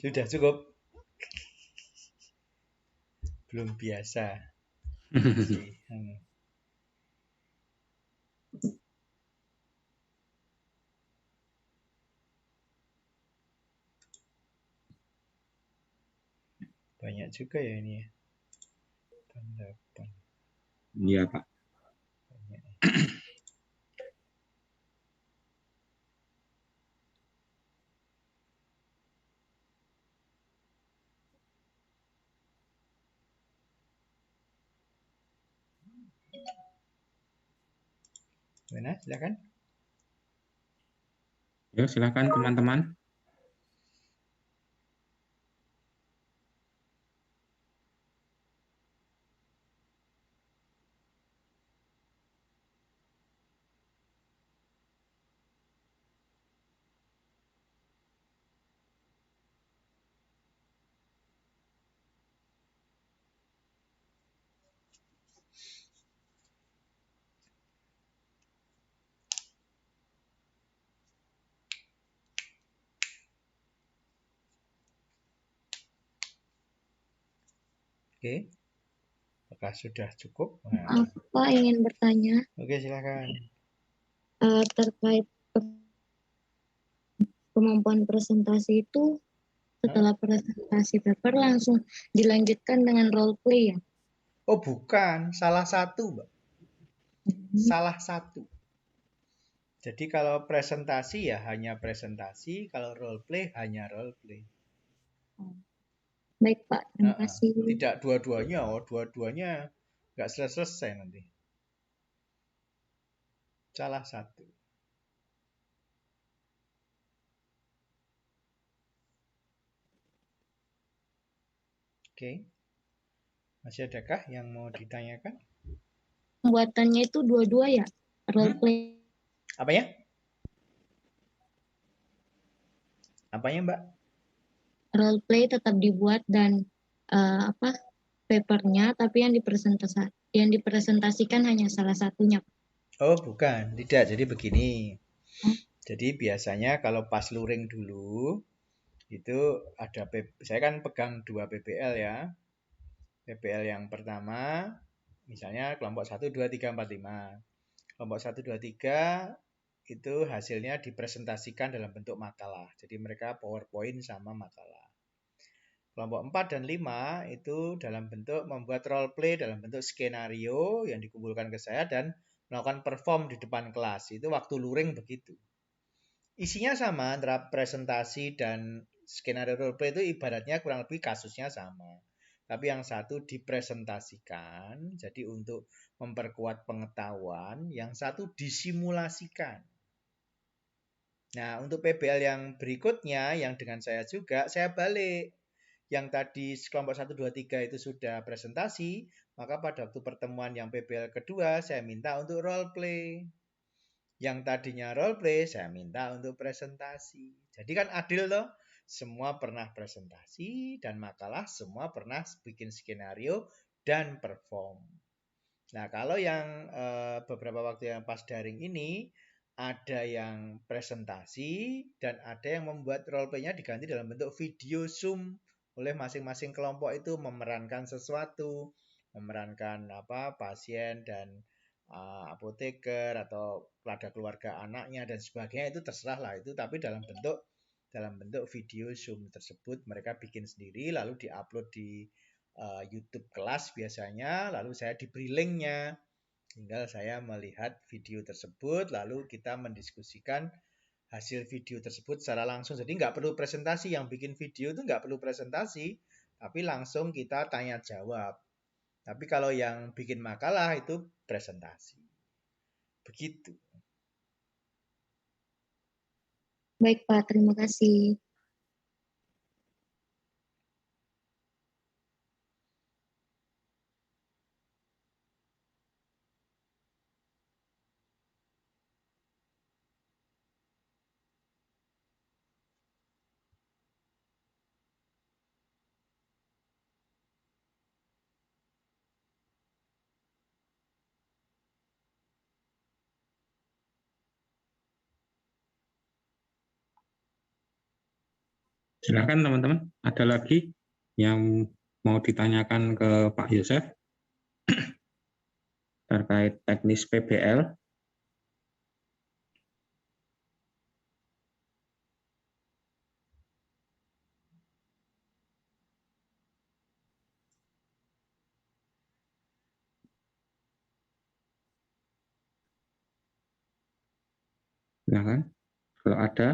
Sudah cukup. Belum biasa. Banyak juga ya ini ya. 8. Iya, Pak. Banyak. Mana? Silakan. Ya, silakan teman-teman. Oke. Apakah sudah cukup? Maaf, Pak, ingin bertanya. Oke, silakan. Terkait kemampuan presentasi itu, setelah presentasi paper langsung dilanjutkan dengan role play ya? Oh, bukan. Salah satu, Mbak. Salah satu. Jadi kalau presentasi ya hanya presentasi, kalau role play hanya role play. Baik, Pak. Terima kasih. Tidak dua-duanya, dua-duanya nggak selesai nanti. Salah satu. Oke. Masih adakah yang mau ditanyakan? Pembuatannya itu dua-dua ya? Role play. Apanya? Apanya, Mbak? Role play tetap dibuat dan papernya, tapi yang dipresentasikan hanya salah satunya. Oh, bukan. Tidak. Jadi begini. Jadi biasanya kalau pas luring dulu, itu ada, saya kan pegang 2 PBL ya. PBL yang pertama, misalnya kelompok 1, 2, 3, 4, 5. Kelompok 1, 2, 3 itu hasilnya dipresentasikan dalam bentuk makalah. Jadi mereka PowerPoint sama makalah. Kelompok 4 dan 5 itu dalam bentuk membuat role play, dalam bentuk skenario yang dikumpulkan ke saya dan melakukan perform di depan kelas. Itu waktu luring begitu. Isinya sama antara presentasi dan skenario role play itu ibaratnya kurang lebih kasusnya sama. Tapi yang satu dipresentasikan, jadi untuk memperkuat pengetahuan, yang satu disimulasikan. Nah, untuk PBL yang berikutnya, yang dengan saya juga, saya balik. Yang tadi kelompok 1, 2, 3 itu sudah presentasi, maka pada waktu pertemuan yang PBL kedua, saya minta untuk role play. Yang tadinya role play, saya minta untuk presentasi. Jadi kan adil loh. Semua pernah presentasi dan makalah, semua pernah bikin skenario dan perform. Nah, kalau yang beberapa waktu yang pas daring ini, ada yang presentasi dan ada yang membuat role play-nya diganti dalam bentuk video Zoom oleh masing-masing kelompok itu memerankan sesuatu, memerankan pasien dan apoteker atau ada keluarga anaknya dan sebagainya, itu terserah lah itu, tapi dalam bentuk video Zoom tersebut mereka bikin sendiri lalu diupload di YouTube kelas biasanya, lalu saya diberi linknya, tinggal saya melihat video tersebut lalu kita mendiskusikan hasil video tersebut secara langsung. Jadi nggak perlu presentasi, yang bikin video itu nggak perlu presentasi, tapi langsung kita tanya jawab. Tapi kalau yang bikin makalah itu presentasi. Begitu. Baik, Pak. Terima kasih. Silakan teman-teman, ada lagi yang mau ditanyakan ke Pak Yosef? terkait teknis PBL. Silakan kalau ada.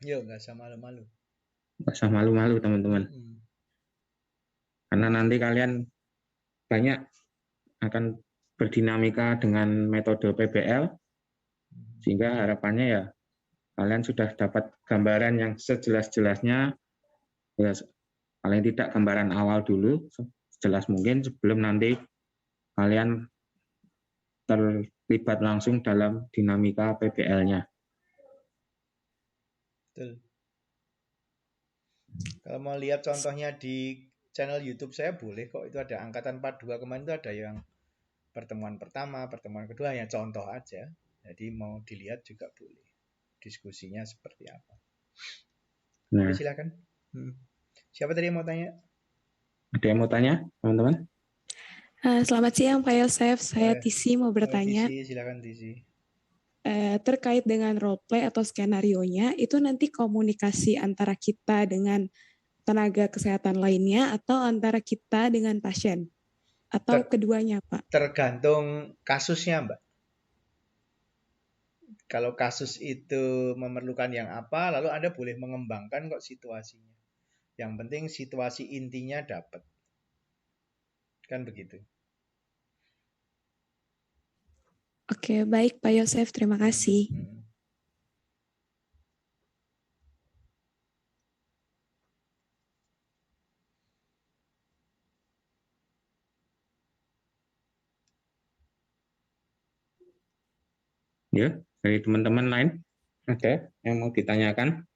Yo, nggak usah malu-malu. Nggak usah malu-malu teman-teman. Karena nanti kalian banyak akan berdinamika dengan metode PBL, sehingga harapannya ya kalian sudah dapat gambaran yang sejelas-jelasnya, ya paling tidak gambaran awal dulu, sejelas mungkin sebelum nanti kalian terlibat langsung dalam dinamika PBL-nya. Betul. Kalau mau lihat contohnya di channel YouTube saya boleh kok, itu ada angkatan 42 kemarin itu ada yang pertemuan pertama, pertemuan kedua, ya contoh aja. Jadi mau dilihat juga boleh. Diskusinya seperti apa. Nah, Oke, silakan. Siapa tadi yang mau tanya? Ada yang mau tanya, teman-teman? Selamat siang Pak Yosef, saya Tisi mau bertanya. Tisi, silakan Tisi. Terkait dengan role play atau skenario-nya, itu nanti komunikasi antara kita dengan tenaga kesehatan lainnya atau antara kita dengan pasien? Atau keduanya, Pak? Tergantung kasusnya, Mbak. Kalau kasus itu memerlukan yang apa, lalu Anda boleh mengembangkan kok situasinya. Yang penting situasi intinya dapat. Kan begitu. Oke, baik Pak Yosef, terima kasih. Ya, dari teman-teman lain ada yang mau ditanyakan?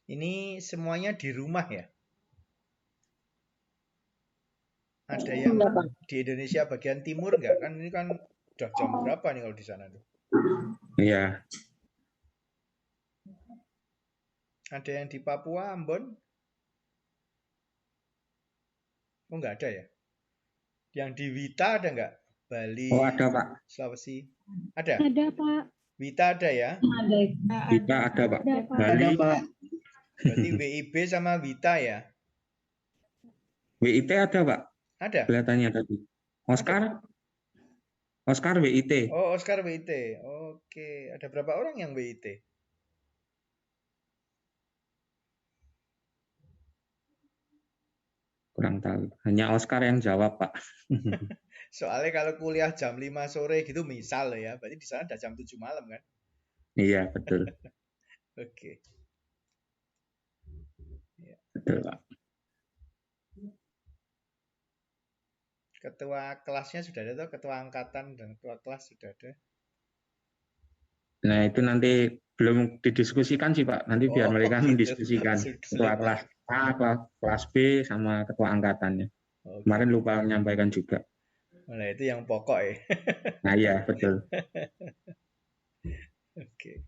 Ini semuanya di rumah ya? Ada yang di Indonesia bagian timur nggak? Kan ini kan udah jam berapa nih kalau di sana tuh? Iya. Ada yang di Papua, Ambon? Oh, nggak ada ya? Yang di Wita ada nggak? Bali, Oh, ada Pak. Sulawesi? Ada? Ada Pak. Wita ada ya? Ada. Wita ada Pak. Bali. Ada, Pak. Berarti WIB sama Wita ya? WIT ada Pak. Ada? Kelihatannya tadi. Oscar? Oscar WIT. Oh, Oscar WIT. Oke. Ada berapa orang yang WIT? Kurang tahu. Hanya Oscar yang jawab, Pak. Soalnya kalau kuliah jam 5 sore gitu misal ya, berarti di sana udah jam 7 malam kan? Iya, betul. Oke. Ya. Betul, Pak. Ketua kelasnya sudah ada tuh, ketua angkatan dan ketua kelas sudah ada. Nah, itu nanti belum didiskusikan sih, Pak. Nanti biar mereka mendiskusikan. Ketua kelas A, kelas B, sama ketua angkatannya. Kemarin lupa menyampaikan juga. Nah, itu yang pokok ya. Nah, iya, betul. Oke.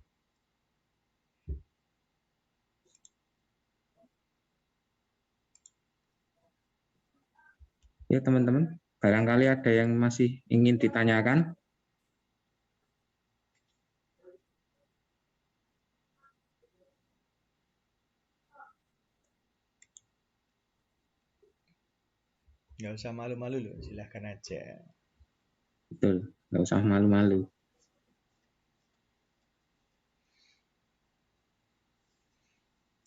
Ya, teman-teman. Barangkali ada yang masih ingin ditanyakan. Nggak usah malu-malu loh, silahkan aja. Betul, nggak usah malu-malu.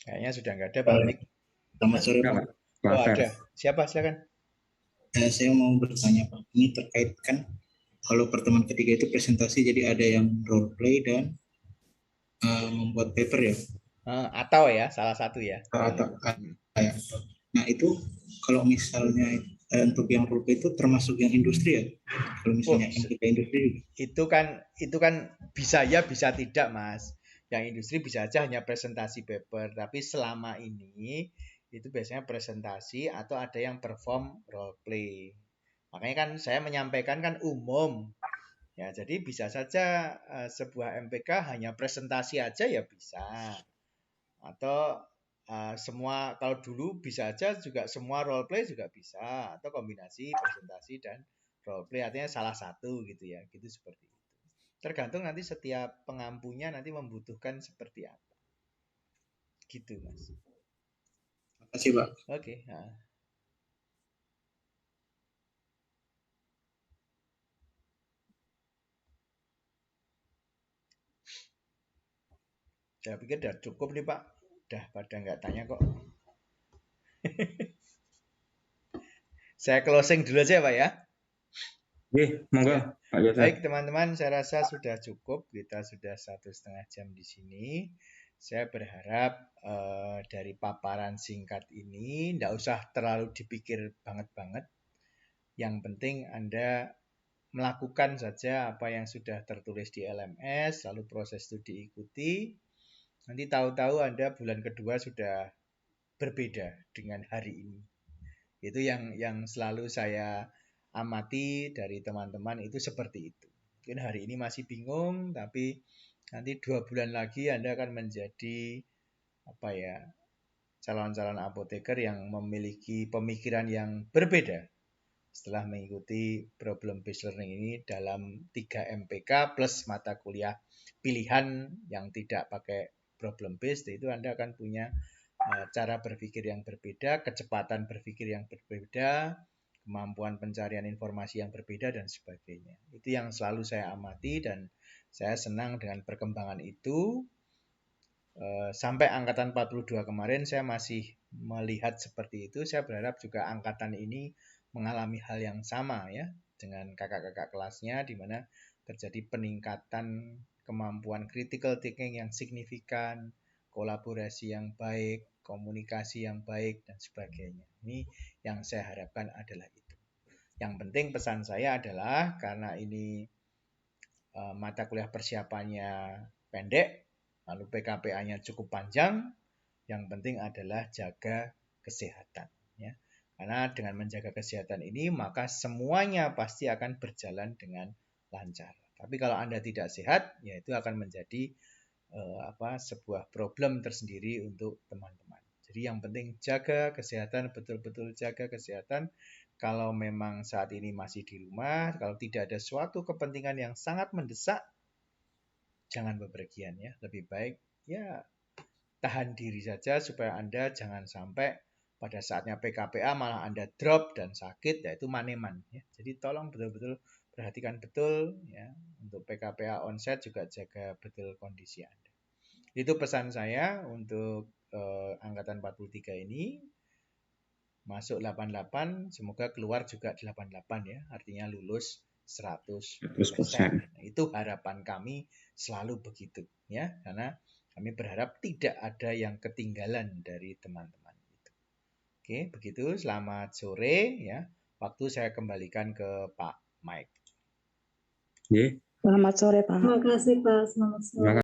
Kayaknya sudah nggak ada Pak Mik. Selamat sore Pak. Oh ada, siapa silakan. Saya mau bertanya Pak, ini terkait kan kalau pertemuan ketiga itu presentasi, jadi ada yang role play dan membuat paper ya. Atau ya, salah satu ya. Atau ya. Nah itu kalau misalnya untuk yang role play itu termasuk yang industri ya? Kalau misalnya MPK industri itu kan bisa ya bisa tidak Mas. Yang industri bisa aja hanya presentasi paper, tapi selama ini itu biasanya presentasi atau ada yang perform role play. Makanya kan saya menyampaikan kan umum. Ya, jadi bisa saja sebuah MPK hanya presentasi aja ya bisa. Atau semua, kalau dulu bisa aja juga semua role play juga bisa, atau kombinasi presentasi dan role play, artinya salah satu gitu ya, gitu seperti itu. Tergantung nanti setiap pengampunya nanti membutuhkan seperti apa. Gitu, Mas. Terima kasih, Pak. Oke. Saya pikir udah cukup nih, Pak. Udah pada nggak tanya kok. Saya closing dulu aja, Pak ya. Monggo, Pak Yasa. Baik, teman-teman, saya rasa sudah cukup. Kita sudah 1,5 jam di sini. Saya berharap dari paparan singkat ini nggak usah terlalu dipikir banget-banget. Yang penting Anda melakukan saja apa yang sudah tertulis di LMS, lalu proses itu diikuti. Nanti tahu-tahu Anda bulan kedua sudah berbeda dengan hari ini. Itu yang selalu saya amati dari teman-teman, itu seperti itu. Mungkin hari ini masih bingung, tapi nanti 2 bulan lagi Anda akan menjadi calon-calon apoteker yang memiliki pemikiran yang berbeda setelah mengikuti problem based learning ini dalam 3 MPK plus mata kuliah pilihan yang tidak pakai problem based. Itu Anda akan punya cara berpikir yang berbeda, kecepatan berpikir yang berbeda, kemampuan pencarian informasi yang berbeda, dan sebagainya. Itu yang selalu saya amati, dan saya senang dengan perkembangan itu. Sampai angkatan 42 kemarin saya masih melihat seperti itu. Saya berharap juga angkatan ini mengalami hal yang sama ya, dengan kakak-kakak kelasnya, di mana terjadi peningkatan kemampuan critical thinking yang signifikan, kolaborasi yang baik, komunikasi yang baik, dan sebagainya. Ini yang saya harapkan adalah itu. Yang penting pesan saya adalah, karena ini mata kuliah persiapannya pendek, lalu PKPA-nya cukup panjang, yang penting adalah jaga kesehatan. Ya. Karena dengan menjaga kesehatan ini, maka semuanya pasti akan berjalan dengan lancar. Tapi kalau Anda tidak sehat, ya itu akan menjadi sebuah problem tersendiri untuk teman-teman. Jadi yang penting jaga kesehatan, betul-betul jaga kesehatan. Kalau memang saat ini masih di rumah, kalau tidak ada suatu kepentingan yang sangat mendesak, jangan bepergian ya. Lebih baik ya tahan diri saja supaya Anda jangan sampai pada saatnya PKPA malah Anda drop dan sakit, yaitu maneman ya. Jadi tolong betul-betul perhatikan betul ya, untuk PKPA onset juga jaga betul kondisi Anda. Itu pesan saya untuk angkatan 43 ini. Masuk 88, semoga keluar juga 88 ya, artinya lulus 100%. Nah, itu harapan kami selalu begitu ya, karena kami berharap tidak ada yang ketinggalan dari teman-teman itu. Oke, begitu. Selamat sore ya. Waktu saya kembalikan ke Pak Mike. Selamat sore, Pak. Terima kasih, Pak. Selamat sore.